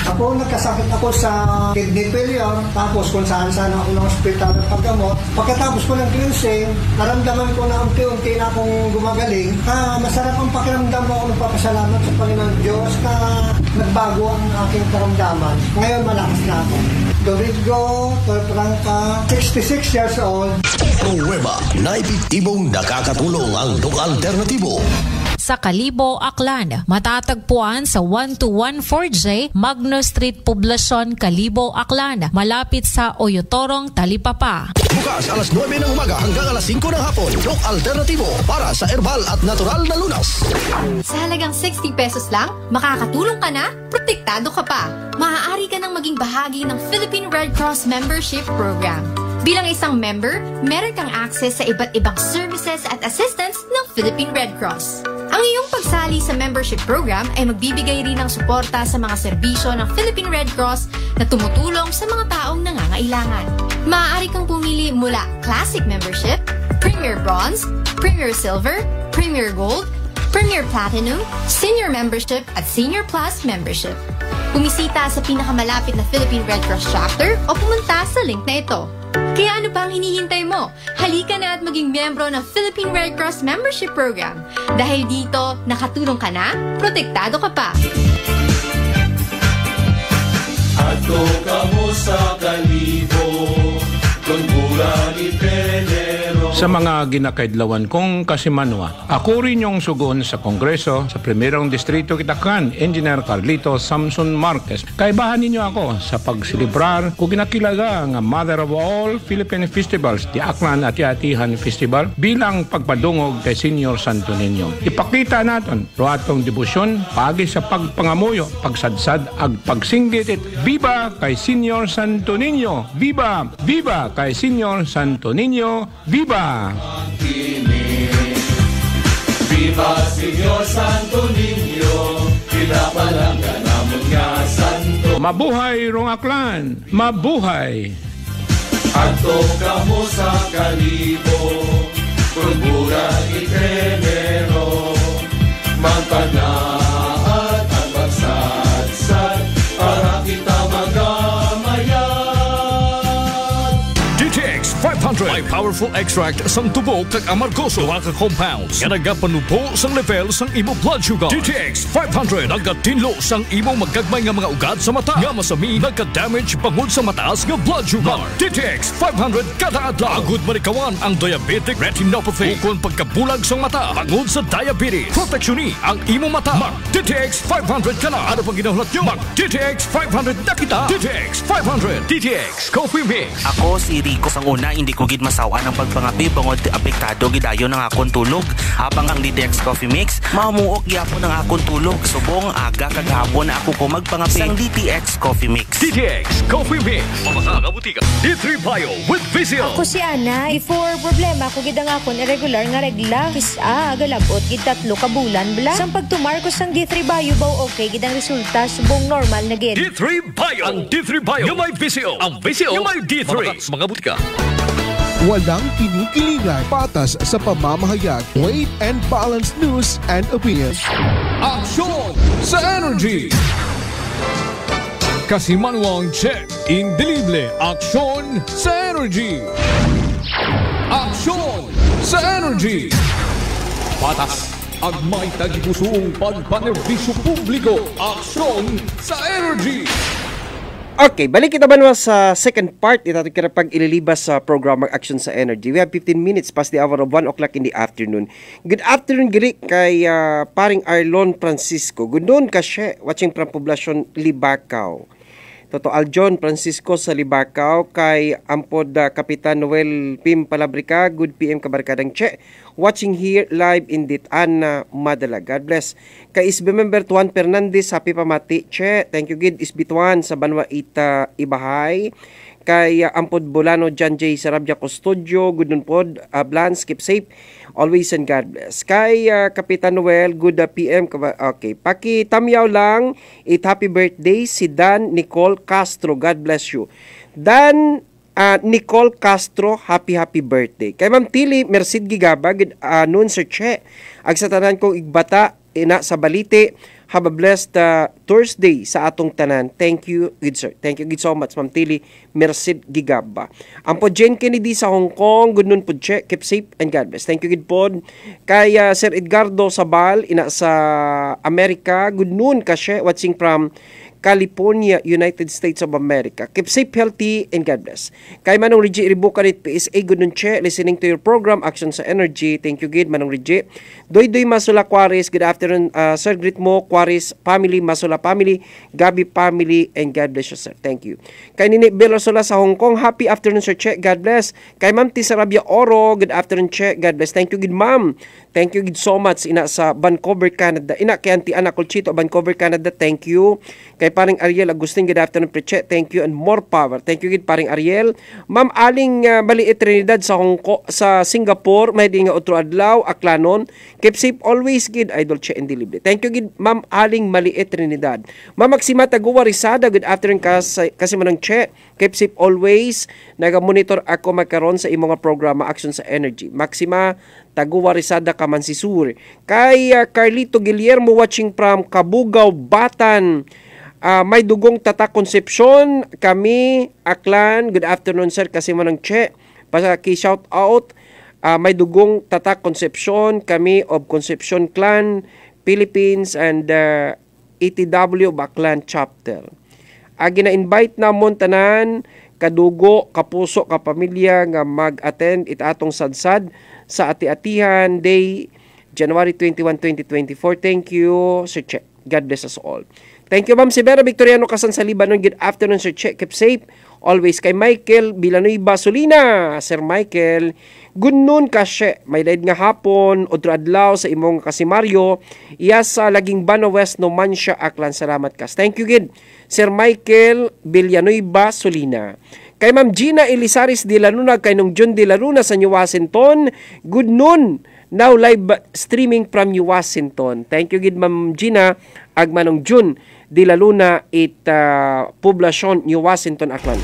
P: Ako, nagkasakit ako sa kidney failure, tapos kung saan-saan ako ng hospital ng paggamot. Pagkatapos ko ng cleansing, naramdaman ko na unti-unti na akong gumagaling. Masarap ang pakiramdam mo. Ako nagpapasalamat sa Panginoon Diyos na nagbago ang aking karamdaman. Ngayon, malakas na ako. Domingo Torprangka, 66 years old.
Q: Pruweba na epektibong nakakatulong ang Doc Alternativo.
O: Sa Kalibo, Aklan, matatagpuan sa 1214J Magno Street, Poblacion, Kalibo, Aklan, malapit sa Oyotorong, Talipapa.
Q: Bukas alas 9 ng umaga hanggang alas 5 ng hapon. Doc Alternativo para sa herbal at natural na lunas.
R: Sa halagang 60 pesos lang, makakatulong ka na, protektado ka pa. Maaari ka nang maging bahagi ng Philippine Red Cross Membership Program. Bilang isang member, meron kang access sa iba't ibang services at assistance ng Philippine Red Cross. Ang iyong pagsali sa membership program ay magbibigay rin ng suporta sa mga serbisyo ng Philippine Red Cross na tumutulong sa mga taong nangangailangan. Maaari kang pumili mula Classic Membership, Premier Bronze, Premier Silver, Premier Gold, Premier Platinum, Senior Membership at Senior Plus Membership. Bumisita sa pinakamalapit na Philippine Red Cross chapter o pumunta sa link na ito. Kaya ano pa ang hinihintay mo? Halika na at maging miyembro ng Philippine Red Cross Membership Program. Dahil dito, nakatulong ka na, protektado ka pa.
B: Ato ka mo sa Kalibo, kung bulan ipelero.
S: Sa mga ginakaidlawan kong kasimanwa, ako rin yung sugon sa Kongreso sa Primerong Distrito Kitaklan, Engineer Carlito Samson Marquez. Kaibahan ninyo ako sa pagsilibrar kung ginakilaga ang Mother of All Philippine Festivals, di Aklan at Atihan Festival, bilang pagpadungog kay Senior Santo Niño. Ipakita natin ruatong debosyon, pagi sa pagpangamuyo, pagsadsad, ag pagsinggitit. Viva kay Senior Santo Niño! Viva! Viva kay Senior Santo Niño! Viva!
B: Viva Señor Santo Niño, pinapalanggan namon nga santo.
S: Mabuhay rong Aklan! Mabuhay!
B: Ato ka mo sa Kalibo, kulbura itemero, magpanaat at magsadsad, para kita magamayan.
A: DTX 500 may powerful extract sang tubo kag amargoso duha ka compounds nga nagapanubo sang level sang imo blood sugar. DTX 500 nagatinlo sang imo magagmay nga mga ugat sa mata nga masami nagka-damage bangod sa mataas nga blood sugar. DTX 500 kada adlaw agud manikawan ang diabetic retinopathy ukon pagkabulag sang mata bangod sa diabetes. Proteksyon ang imo mata. Mag DTX 500 kana. Ano pang ginahulot nyo? Mag DTX 500 na kita. DTX 500 DTX Coffee Mix.
T: Ako si Rico sang una hindi ko gid masawa ng pagpangapi bangod apektado gidayon ng akong tulog. Habang ang DTX Coffee Mix mamuok gyapon ng akong tulog. Subong aga kagahapon na ako ko magpangapi sang DTX Coffee Mix.
A: DTX Coffee Mix. Pamaka butika. D3 Bio with Vizio.
U: Ako si Ana. Before problema ko gid ang akon irregular nga regla. Kisa galabot gid 3 ka bulan bla. Sang pagtumar ko sang D3 Bio baw okay gid ang resulta subong normal na gid.
A: D3 Bio. Ang D3 Bio yung may Vizio. Ang Vizio yung may D3. Mga butika.
D: Walang kinikilingan, patas sa pamamahayag, weight and balance news and opinions.
A: Aksyon sa Energy! Kasimanwang check, indelible, aksyon sa Energy! Aksyon sa Energy! Patas, agmay tagipusong pagpanerbisyo publiko, aksyon sa Energy!
E: Okay, balik kita ba sa second part ito kaya pag ililibas sa program Action sa Energy. We have 15 minutes past the hour of 1 o'clock in the afternoon. Good afternoon, giri kay paring Arlon Francisco. Good noon kasi watching from Poblacion Libacao. Toto Aljon Francisco sa Libacao kay Ampod Kapitan Noel Pim Palabrica. Good PM kabarkadang Che. Watching here live in Ditana, Madala. God bless. Kay SB member Tuan Fernandez, happy pamati. Che, thank you gid SB Tuan sa Banwa Ita Ibahay. Kay Ampod Bolano John J. Sarabia Custodio, good nun pod. Blans, keep safe. Always and God bless. Kay Kapitan Noel, good PM. Okay, pakitamyaw lang. Happy birthday si Dan Nicole Castro. God bless you. Dan Nicole Castro, happy birthday. Kay Ma'am Tili Merced Gigaba, noon Sir Che. Agsatanan kong igbata ina sa balite. Have a blessed Thursday sa atong tanan. Thank you, good sir. Thank you good so much, Ma'am Tili Merced Gigaba. Ang po Jane Kennedy sa Hong Kong, good noon po Che. Keep safe and God bless. Thank you good po. Kay Sir Edgardo Sabal ina sa Amerika, good noon kasi watching from California, United States of America. Keep safe, healthy, and God bless. Kay Manong Rigi Ribukanit PSA, good nun Che, listening to your program, Action sa Energy. Thank you, good, Manong Rigi. Doy Masula Quares, good afternoon, Sir Gritmo, Quares family, Masula family, Gabi family, and God bless you, sir. Thank you. Kay Nini Belosola sa Hong Kong, happy afternoon, Sir Che, God bless. Kay Ma'am Tisarabia Oro, good afternoon, Che, God bless. Thank you, good ma'am. Thank you, good so much. Ina sa Vancouver, Canada. Ina kay Auntie Ana Colchito, Vancouver, Canada. Thank you. Kay paring Ariel Agustin, good afternoon, Preche. Thank you and more power. Thank you, good paring Ariel. Ma'am Aling Maliit Trinidad sa sa Singapore, may di nga otro adlaw, Aklanon. Keep safe always, good Idol Che and Delivery. Thank you, good Ma'am Aling Maliit Trinidad. Ma'am Maxima Taguwa Rizada, good afternoon kasi manang Che. Keep safe always. Naga-monitor ako magkaroon sa imong programa Action sa Energy. Maxima Taguwa Rizada Kamansisur. Kay Carlito Guillermo watching from Kabugao, Batan. May dugong Tata Concepcion, kami, Aklan, good afternoon sir, kasi manang Che. Pasaki shout out, may dugong Tata Concepcion, kami of Concepcion Clan, Philippines, and ETW Baklan Chapter. Gina-invite na mo tanan, kadugo, kapuso, kapamilya nga mag-attend itatong sadsad sa Ati-Atihan Day, January 21, 2024. Thank you, Sir Che. God bless us all. Thank you, Ma'am Sibera Victoriano Kasan sa Libanon. Good afternoon, Sir Che. Keep safe. Always kay Michael Villanueva Solina. Sir Michael, good noon kasi. May daid nga hapon, odro adlaw sa imong kasimaryo. Iya sa laging Bano West, Numancia, Aklan. Salamat kas. Thank you, good. Sir Michael Villanueva Solina. Kay Ma'am Gina Elisaris de la Luna, kay nung John de la Luna sa New Washington. Good noon. Now live streaming from New Washington. Thank you, good Ma'am Gina. Agmanong June de la Luna Poblacion, New Washington, Aklan.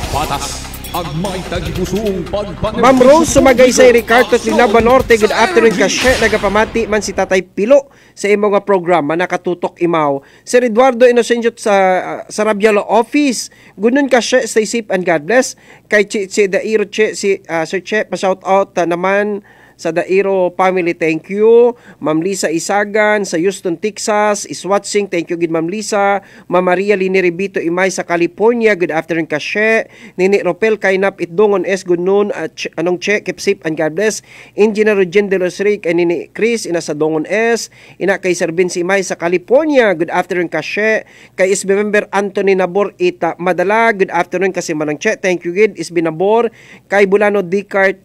A: Patas ang may tagipusong pagpanag.
E: Ma'am Rose Sumagay sa Ricardo at Linaba Norte, good afternoon kasya. Nagapamati man si Tatay Pilo sa imong nga programa, nakatutok imaw. Sir Eduardo Inocencio sa Sarabia Law Office, good noon kasya, stay safe and God bless. Kay si Dairo Che, si Sir Che, pa-shout out naman sa Dairo family, thank you. Ma'am Lisa Isagan sa Houston, Texas is watching. Thank you, good Ma'am Lisa. Ma'am Maria Lini Ribito Imay sa California, good afternoon kasye. Nini Ropel Kainap Itdongon S, good noon. Anong Che, keep safe and God bless. Engineer Eugene De Los Ric and Nini Chris ina sa Dongon S. Ina kay Sir Vince Imay sa California, good afternoon kasye. Kay SB member Anthony Nabor Ita Madala, good afternoon kasi manang Che. Thank you, good SB Nabor. Kay Bulano Dicart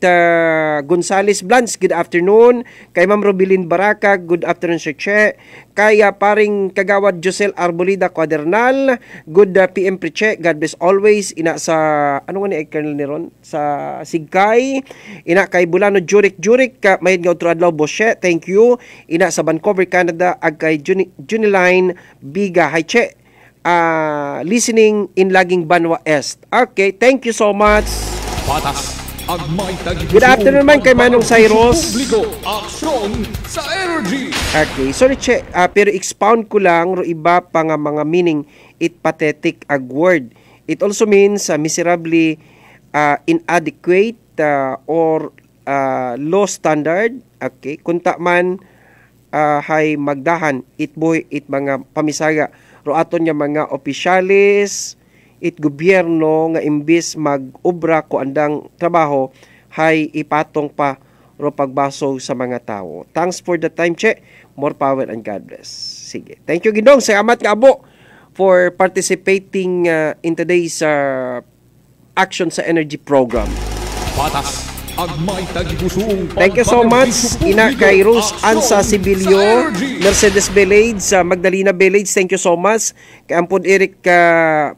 E: Gonzales Blanc, good afternoon. Kay Ma'am Robilin Baraka, good afternoon Sir Che. Kay paring Kagawad Josel Arbolida Quadernal, good PM Preche, God bless always. Ina sa, ano nga ni Colonel Neron? Sa Sigkay. Ina kay Bulano Jurik, may nga otro adlaw Boshe, thank you. Ina sa Vancouver, Canada, ag kay Juniline Biga, hi Che. Listening in Laging Banwa Est. Okay, thank you so much.
A: Patas.
E: Good afternoon man kay Manong Cyrus.
A: Action sa Energy.
E: Okay, sorry Che, pero expound ko lang ro iba pa nga mga meaning it pathetic ag word. It also means miserably inadequate or low standard. Okay, kunta man hay magdahan it boy it mga pamisaga ro aton nga mga opisyalis it gobyerno nga imbis mag-obra ko andang trabaho hay ipatong pa ro pagbaso sa mga tao. Thanks for the time, Che. More power and God bless. Sige. Thank you, Gindong. Salamat nga abo for participating in today's action sa energy program.
A: Patas ang may tagipusong.
E: Thank you so much, Ina kay Rose Ansa Sibilio, Mercedes Village, Magdalena Village. Thank you so much. Kay Ampod Eric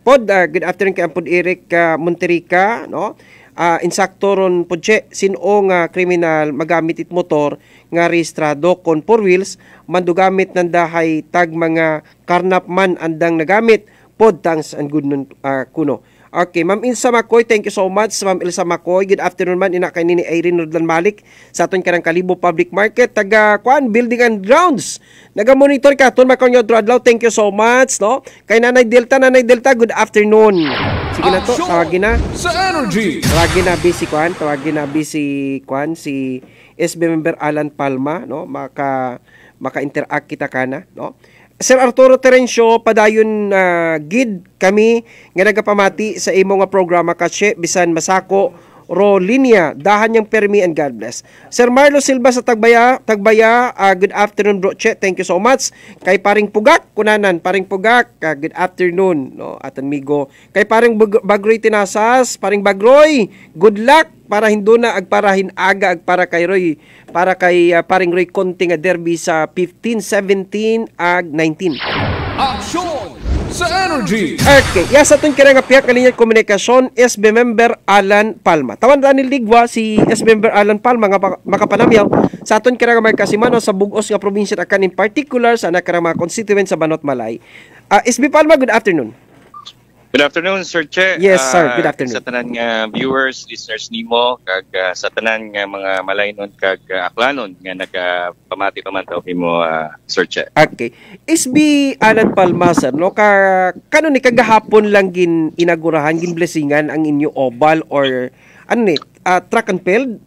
E: good afternoon kay Ampod Eric Monterica, no? Insakto ron po sino nga kriminal magamit it motor nga rehistrado kon 4 wheels mandugamit ng dahay tag mga karnap man andang nagamit pod thanks and good nun kuno. Okay, Ma'am Ilsa Makoy, thank you so much. Ma'am Ilsa Makoy, good afternoon man. Ina kay ni Irene Rodlan Malik sa aton karang Kalibo Public Market, taga Building and Grounds. Naga-monitor ka ton makonyo adlaw. Thank you so much, no? Kay Nanay Delta, good afternoon. Sige na to, tawagin na.
A: Sa Energy.
E: Tawagin na busy si SB member Alan Palma, no? Maka-interact kita kana, no? Sir Arturo Terencio, padayon gid kami nga nagapamati sa imo nga programa kasi bisan masako ro linya dahan yang permi and God bless. Sir Marlo Silva sa Tagbaya, good afternoon bro Che, thank you so much. Kay paring Pugak kunanan, paring Pugak, good afternoon, no, at amigo. Kay paring Bagroy Tinasas, paring Bagroy, good luck para hinduna agparahin aga agpara kay Roy, para kay paring Roy Conte nga derby sa 15, 17 ag 19.
A: Action sa Energy.
E: Okay, sa aton kira nga piyak kalinya komunikasyon SB member Alan Palma. Tawan Daniel Ligwa si SB member Alan Palma nga makapanamyaw sa aton kira nga Marcasimano sa bugos nga probinsya akan in particular sa nakara mga constituent sa Banot Malay. SB Palma, good afternoon.
C: Good afternoon, Sir Che.
E: Yes, sir. Good afternoon.
C: Sa tanan nga viewers, listeners nimo, kag sa tanan nga mga malaynon kag aklanon nga nagapamati pamantaw mo, Sir Che.
E: Okay. SB Alan Palma, sir, no? Kano ni kagahapon lang inagurahan, blessingan ang inyo oval or track and field?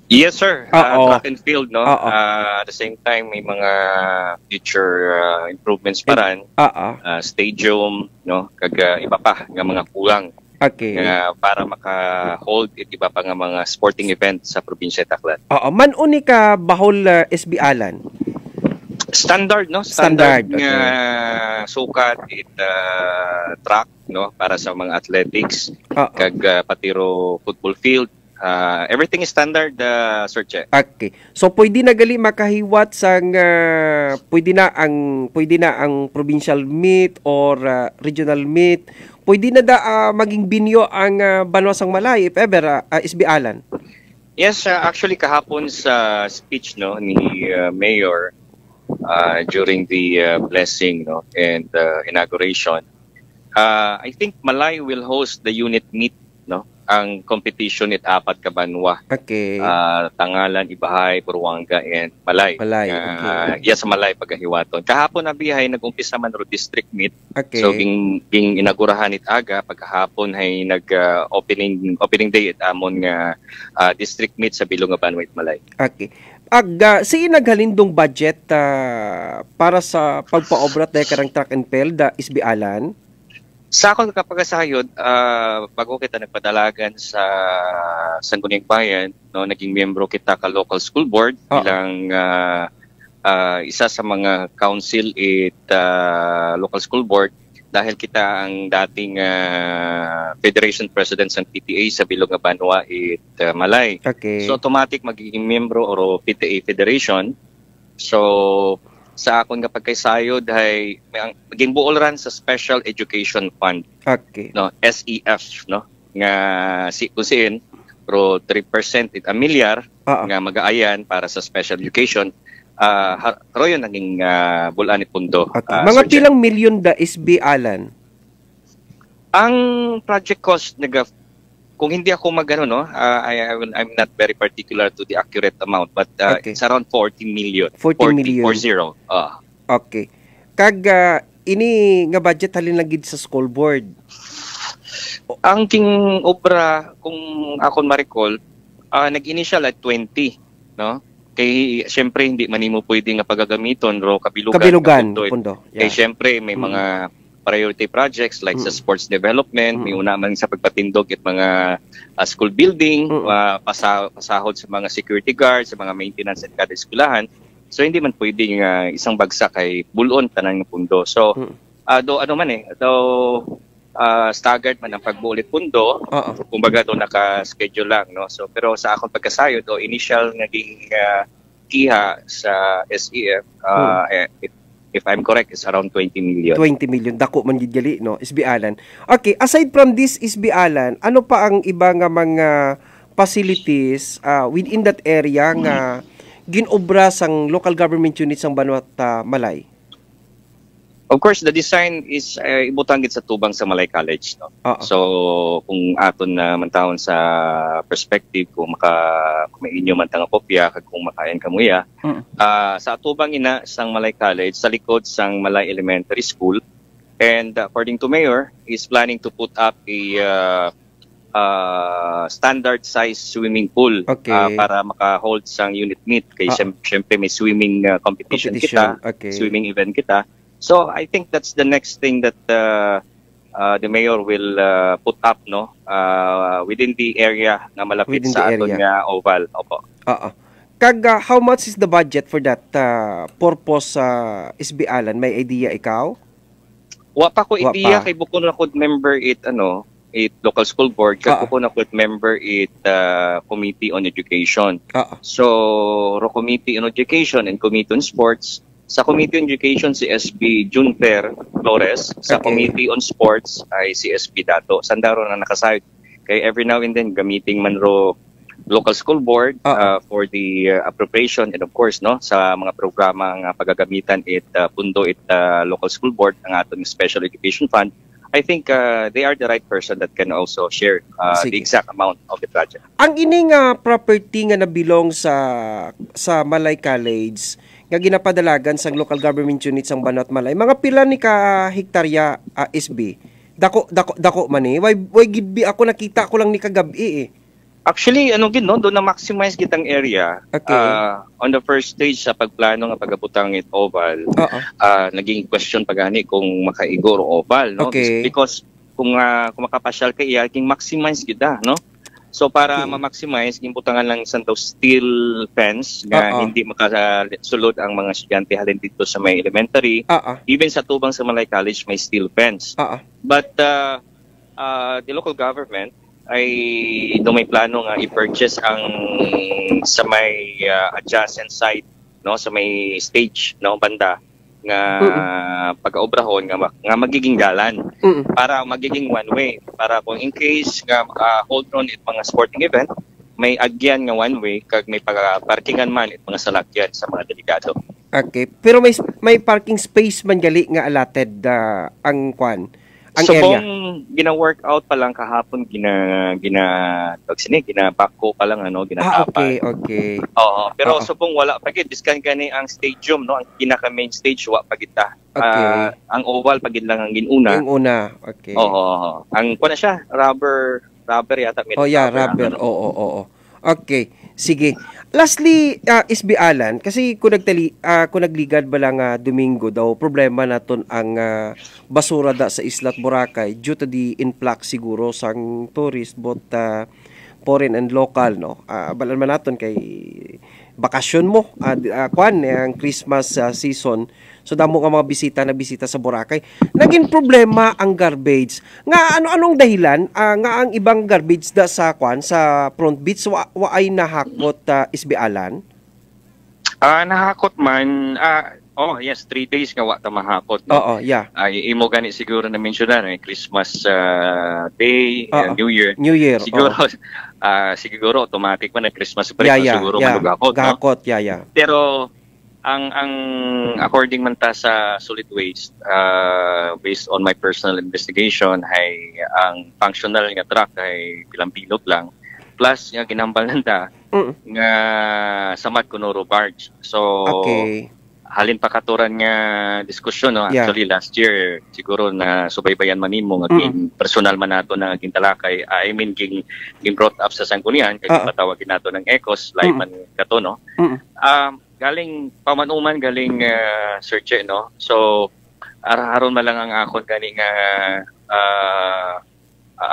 C: Yes, sir. Track and field, no? At the same time, may mga future improvements pa rin. Stadium, no? Kag iba pa nga mga kulang.
E: Okay.
C: Para maka-hold iba pa nga mga sporting event sa probinsya Taclan.
E: Man uni ka bahol SB Alan?
C: Standard, no?
E: Standard.
C: Sukat track, no? Para sa mga athletics. Kag patiro football field. Everything is standard, Sir Che.
E: Okay. So pwede na gali makahiwat sang pwede na ang provincial meet or regional meet. Pwede na maging binyo ang Banwasang Malay if ever SB Alan.
C: Yes, actually kahapon sa speech no ni Mayor during the blessing no and inauguration. I think Malay will host the unit meet no. Ang competition it apat ka banwa.
E: Okay.
C: Tangalan, Ibahay, Buruanga, and Malay.
E: Okay.
C: Yes, Malay pagkahiwaton. Kahapon na bihay nag-umpisa man ro district meet.
E: Okay.
C: So ging inagurahan it aga pagkahapon hay opening day it amon nga district meet sa Bilong nga Banwa Malay.
E: Okay. Si naghalindong budget para sa pagpaobrat dahil karang track and field SB Alan?
C: Sa akong kapag-asayod, bago kita nagpadalagan sa Sangguniang Bayan, no, naging miyembro kita ka local school board bilang isa sa mga council local school board dahil kita ang dating Federation President ng PTA sa Bilog nga Banwa Malay.
E: Okay.
C: So automatic magiging miyembro o PTA Federation. So sa akong kapagkaysayod ay maging buol ran sa Special Education Fund.
E: Okay.
C: No, SEF no nga kusin pro 3% a milyar nga mag-aayan para sa special education. Royo naging bulan ni pundo.
E: Okay. Mga pilang milyon da SB Alan?
C: Ang project cost kung hindi ako no, I'm not very particular to the accurate amount, but it's around 40 million.
E: 40 million.
C: 40.
E: Okay. Kag ini nga budget halin lang gid sa school board.
C: Ang king obra kung ako ma-recall, nag-initial at 20, no? Kay syempre hindi man mo pwede nga pagagamiton ro kabilugan
E: pundo.
C: Yeah. Kay syempre may mga priority projects like sa sports development, may una man sa pagpatindog at mga school building, pasahod sa mga security guards, sa mga maintenance at kada eskwelahan. So hindi man pwedeng isang bagsak kay bulon tanan ng pundo. So staggered man ang pagbuulit pundo, kumbaga do naka-schedule lang, no. So pero sa akong pagkasayod initial naging kiha sa SEF if I'm correct, is around 20 million.
E: 20 million. Dako man gid gali, no? SB Alan. Okay, aside from this SB Alan, ano pa ang iba nga mga facilities within that area nga ginobra sang local government units sang Banwat Malay?
C: Of course, the design is ibutang gid sa tubang sa Malay College, no. So kung aton na mantawon sa perspective kung may inyo man tang kopya kag kung makaen kamuya sa tubang ina sang Malay College sa likod sang Malay Elementary School, and according to Mayor is planning to put up a standard size swimming pool para maka-hold sang unit meet kay syempre may swimming competition kita, swimming event kita. So I think that's the next thing that the mayor will put up, no, within the area na malapit sa aton nga oval. Opo.
E: Kag how much is the budget for that purpose SB Alan? May idea ikaw?
C: Wa pa ko idea kay buko na ko member it local school board kag buko na ko member it committee on education. So ro committee on education and committee on sports. Sa Committee on Education si SB Junper Flores, sa Committee on Sports ay si SB Dato. Sandaro na nakasayod. Kay every now and then gamiting man ro local school board for the appropriation, and of course no sa mga programa nga pagagamitan pundo local school board ang atong special education fund. I think they are the right person that can also share the exact amount of the project.
E: Ang ining property nga nabilong sa Malay College nga ginapadalagan sa local government unit sang Banwat Malay, mga pila ni ka hektarya SB? Dako man eh. Why gidbi ako nakita ko lang ni kagabi eh.
C: Actually, doon na maximize kitang area. On the first stage sa pagplano nga pagabutang it oval, naging question pagani kung makaigor oval, no? Because kung makapasyal ka iya, king maximize kita, no? So para ma-maximize, imbutangan lang sa steel fence nga hindi makasulod ang mga estudyante halin dito sa may elementary. Even sa tubang sa Malay College may steel fence. But the local government ay may plano nga i-purchase ang sa may adjacent site, no, sa may stage, no, banda nga pag-obrahon nga magiging dalan para magiging one way para kung in case nga hold on it mga sporting event may agyan nga one way kag may parkingan man it mga salakyan sa mga delikado.
E: Okay, pero may parking space man gali nga allotted ang area.
C: Kung gina-workout pa lang kahapon ginapako pa lang ginatapan.
E: Okay.
C: Oo, pero subong wala pagid diskan gani ang stadium, no, ang pinaka main stage wa pagita. Ang oval pagid lang ang ginuna.
E: Yung una. Okay.
C: Oo. Ang kuno siya, rubber yata med.
E: Rubber. Oo. Okay. Sige. Lastly, SB Alan, kasi kung nagligad ba lang Domingo daw, problema naton ang basura da sa Isla Boracay due to the influx siguro sang tourist, both foreign and local, no. Balan man naton kay bakasyon mo, ang Christmas season. So damo nga mga bisita sa Boracay. Naging problema ang garbage. Nga ano-anong dahilan nga ang ibang garbage da sa sa front beach wa ay nahakot SB Alan?
C: Nahakot man. Yes, 3 days nga wa ta mahakot. No? Ay imo gani siguro na mentionan Christmas Day, New Year. Siguro automatic man na Christmas break siguro malugakot.
E: Gakot,
C: Pero ang according man ta sa solid waste, based on my personal investigation, ay ang functional nga truck ay pilang-pilot lang, plus nga ginambal nanda nga samad kunoro barge. So halin pa katuran nga diskusyon, no. Actually last year siguro na subaybayan man nimo nga personal man nato na gintalakay, ging brought up sa sanggunian kay patawagin nato ng ECOS live man kato, no. Galing pamanuman, galing search, no. So araharon man lang ang akon kani nga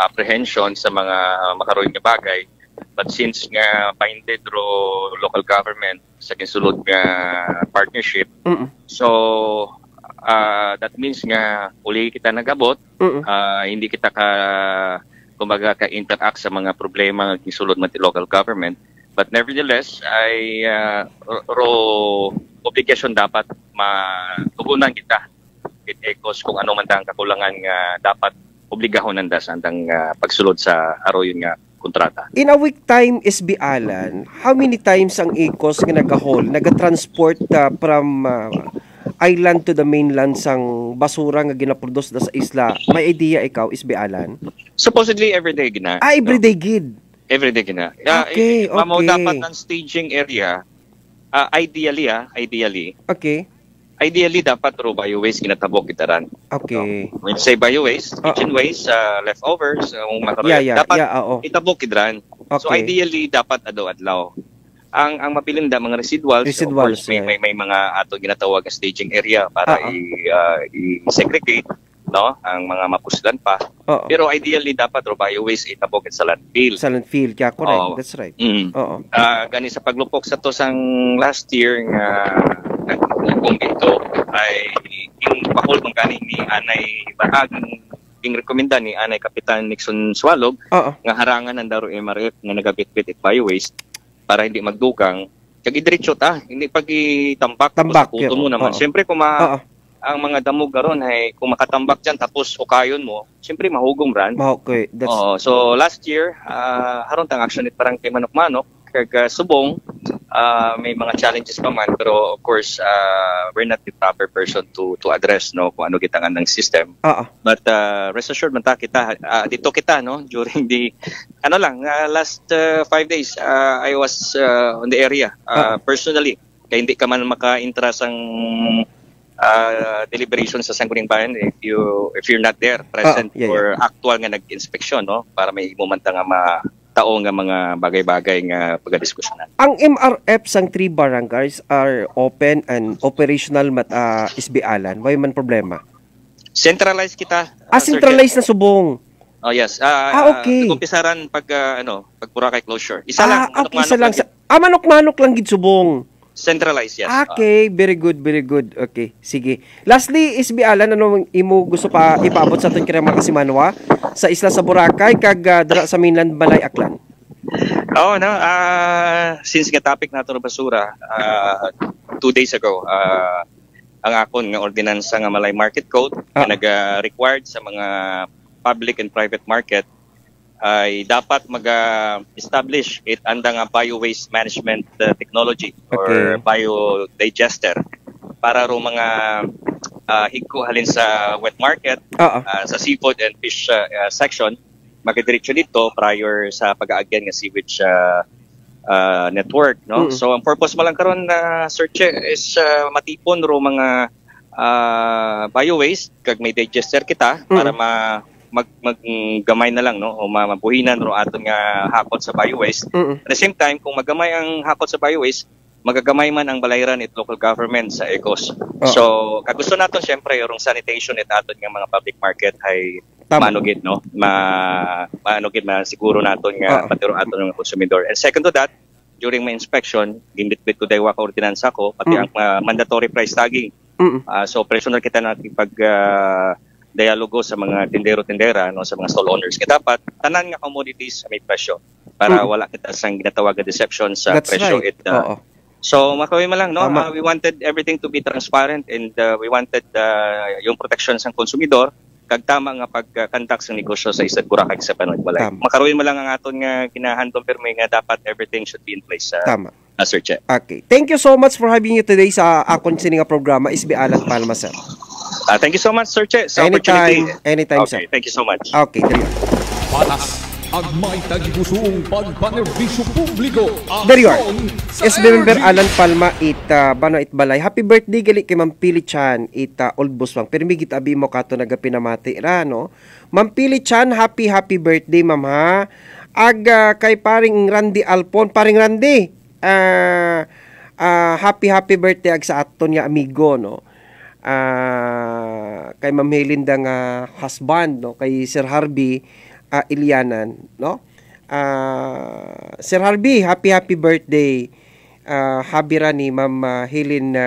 C: apprehension sa mga makaroon nga bagay. But since nga binded ro local government sa kinsulod nga partnership, so that means nga uli kita nagabot, hindi kita kumbaga ka-interact sa mga problema nga kinsulod man ti local government. But nevertheless, ay obligasyon dapat matugunan kita with ECOS kung ano man ang kakulangan nga dapat obligahon nanda sa andang pagsulod sa aroyon nga kontrata.
E: In a week time, SB Alan, how many times ang ECOS nga naga-transport from island to the mainland sang basura nga ginaproduce sa isla? May idea ikaw, SB Alan?
C: Supposedly everyday gina.
E: Everyday gid.
C: Everyday gina.
E: Okay.
C: Dapat ng staging area, ideally.
E: Okay.
C: Ideally, dapat ro bio-waste ginatabok kitaran.
E: Okay.
C: When say bio-waste, kitchen waste, leftovers, dapat itabok kitaran. Okay. So ideally, dapat adlaw. Ang mapilinda mga residuals, of course, may mga ato ginatawag na staging area para i-segregate, no, ang mga mapuslan pa. Pero ideally dapat ro bio-waste itabok sa landfill.
E: Sa landfill, kaya correct. That's right.
C: Gani sa paglupok sa to sang last year nga kung ito ay yung pakul ng kaning ni Anay Bahaging yung rekomenda ni Anay Kapitan Nixon Swalog nga harangan ng Daro MRF nga nagabit-bit at bio-waste para hindi magdugang kag idiretso ta hindi pag-itambak sa kuto mo naman. Siyempre kung ang mga damog garon ay kung makatambak diyan tapos ukayon mo, siyempre mahugom ran.
E: Okay,
C: so last year haron tang action it parang kay manok-manok kag subong may mga challenges pa man pero of course we're not the proper person to address no kung ano gitangan ng system. But rest assured man ta kita dito kita no during the last 5 days I was on the area personally kaya hindi ka man maka-intra sang deliberation sa Sangguniang Bayan if you're not there present or actual nga nag-inspeksyon no para may imumanta nga tao nga mga bagay-bagay nga pagdiskusyonan.
E: Ang MRF sang 3 barangays are open and operational SB Alan. Why man problema?
C: Centralized kita.
E: Centralized na subong.
C: Oh yes.
E: Okay.
C: Kumpisaran pag Boracay closure. Isa lang.
E: Isa lang. Manok-manok lang gid subong.
C: Centralized, yes.
E: Okay, very good. Okay, sige. Lastly, SB Alan, ano imo gusto pa ipaabot sa aton kaya mga kasimanwa sa isla sa Boracay kag dira sa mainland Balay Aklan?
C: Since nga topic nato basura, 2 days ago, ang akon nga ordinansa nga Malay Market Code nga nag-required sa mga public and private market ay dapat mag-establish it andang bio-waste management technology or biodigester para ro mga higko halin sa wet market, sa seafood and fish section, magdiretso dito prior sa pag-aagyan nga sewage network. No? So ang purpose mo lang karon na search is matipon ro mga bio-waste kag may digester kita para maggamay na lang no o mabuhinan ro aton nga hakot sa bio-waste. At the same time kung magamay ang hakot sa bio-waste, magagamay man ang balayran at local government sa ECOS. So kagusto naton syempre yung sanitation at aton nga mga public market ay manugid no manugid man siguro naton nga patiro aton nga konsumidor. And second to that, during my inspection gimbit-bit ko daywa ka ordinansa ko pati ang mandatory price tagging. So personal kita natin pag dialogo sa mga tindero-tindera no sa mga stall owners kaya dapat tanan nga commodities may presyo para wala kita sang ginatawag na deception sa presyo. So makawin man lang no we wanted everything to be transparent and we wanted yung protection sa konsumidor kag tama nga pagkandak sa negosyo sa isang Boracay sa Panoy Balay. Makaruin man lang ang aton nga kinahandom permi nga dapat everything should be in place.
E: Tama.
C: Sir Che.
E: Okay. Thank you so much for having you today sa akon sininga programa SB Alan Palma sir.
C: Thank you so much, Sir Che.
E: Anytime, sir.
C: Thank you so much.
E: Okay, dali.
A: Patas ang may tagipusong pagpanerbisyo publiko.
E: There you are. SB member Alan Palma Bano Balay. Happy birthday gali kay Ma'am Pili Chan Old Buswang. Pero may gitabi mo kato nagapinamati ra no. Ma'am Pili Chan, happy birthday ma'am ha. Kay paring Randy Alpon, paring Randy. Happy birthday sa aton nga amigo no. kay Ma'am Helinda nga husband, no, kay Sir Harvey Ilianan, no. Sir Harvey, happy birthday. Habira ni Ma'am Helen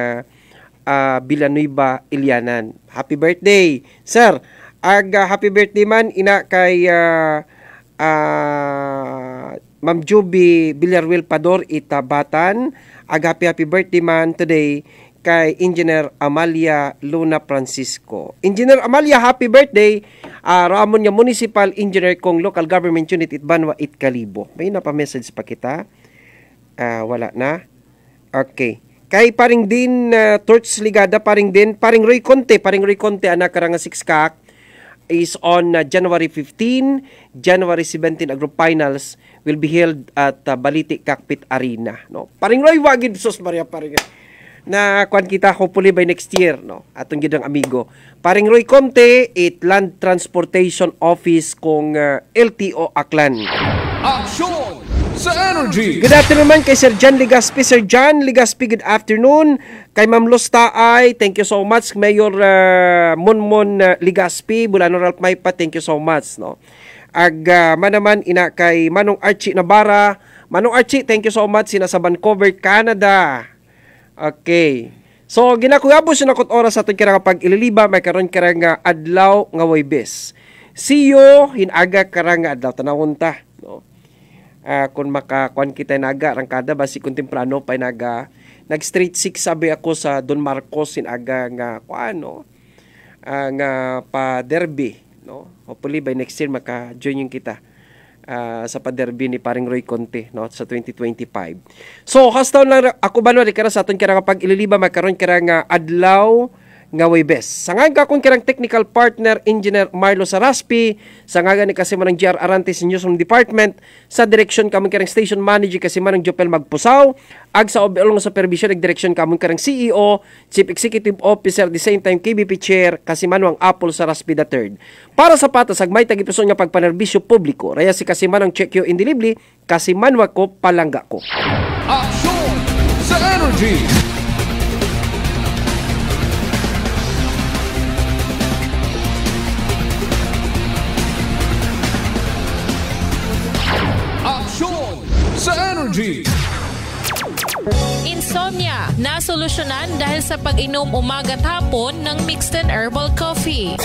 E: Villanueva Ilianan. Happy birthday, sir. Happy birthday man ina kay Ma'am Juby Villarreal Pador Itabatan. Happy birthday man today kay Engineer Amalia Luna Francisco. Engineer Amalia, happy birthday. Ramon nga Municipal Engineer kong Local Government Unit Itbanwa Itkalibo. May napa-message pa kita? Wala na. Okay. Kay paring din Torch Ligada, paring Roy Conte anak karang 6 kak is on January 15, January 17 group finals will be held at Baliti Cockpit Arena, no. Paring Roy wagid sus Maria paring na kwan kita hopefully by next year, no. Atong gidang amigo. Paring Roy Conte, Land Transportation Office kong LTO Aklan.
A: Action sa Energy.
E: Good afternoon man kay Sir John Ligaspi. Sir John Ligaspi, good afternoon. Kay Ma'am Lustaay, thank you so much. Mayor Monmon Ligaspi, Bulano Ralph Maypa, thank you so much, no. Manaman ina kay Manong Archie Navarra. Manong Archie, thank you so much. Sina sa Vancouver, Canada. Okay. So, ginakuyabos yung nakot oras sa itong kira kapag ililiba, may karon kira nga adlaw nga waybes. See you, hinaga kara nga adlaw. Tanawon ta, no? Kung makakuan kita naga, rangkada, basi kung temprano pa naga, nag-straight 6 sabi ako sa Don Marcos, hinaga nga, kuano, nga pa-derby, no? Hopefully, by next year, maka-join yung kita. Sa pa-derby ni paring Roy Conte, no, sa 2025. So, hastaw lang ako ba no kara sa aton kira kapag ililiba magkaron kira nga adlaw nga waybes. Sangag ka kung kirang technical partner Engineer Marlo Saraspi, sangaga ni kasi manang GR Arantes Newsroom Department, sa direksyon kamong kirang station manager kasi manang Jopel Magpusaw, ag sa overall nga supervision ag direksyon kamong kirang CEO, Chief Executive Officer, the same time KBP Chair kasi manang Apple Saraspi III. Para sa patas ag may tagipison nga pagpanerbisyo publiko, raya si kasi manang check you indelible kasi manwa ko palangga ko.
A: Action sa Energy. Sa Energy.
O: Insomnia, nasolusyonan dahil sa pag-inom umaga at hapon ng mixed and herbal coffee.